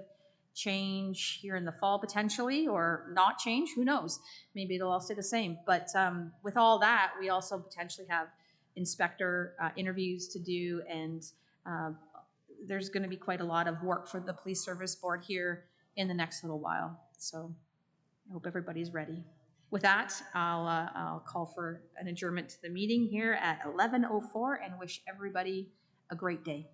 Speaker 1: change here in the fall potentially, or not change, who knows, maybe it'll all stay the same. But with all that, we also potentially have inspector interviews to do, and there's going to be quite a lot of work for the Police Service Board here in the next little while, so I hope everybody's ready. With that, I'll call for an adjournment to the meeting here at 11:04 and wish everybody a great day.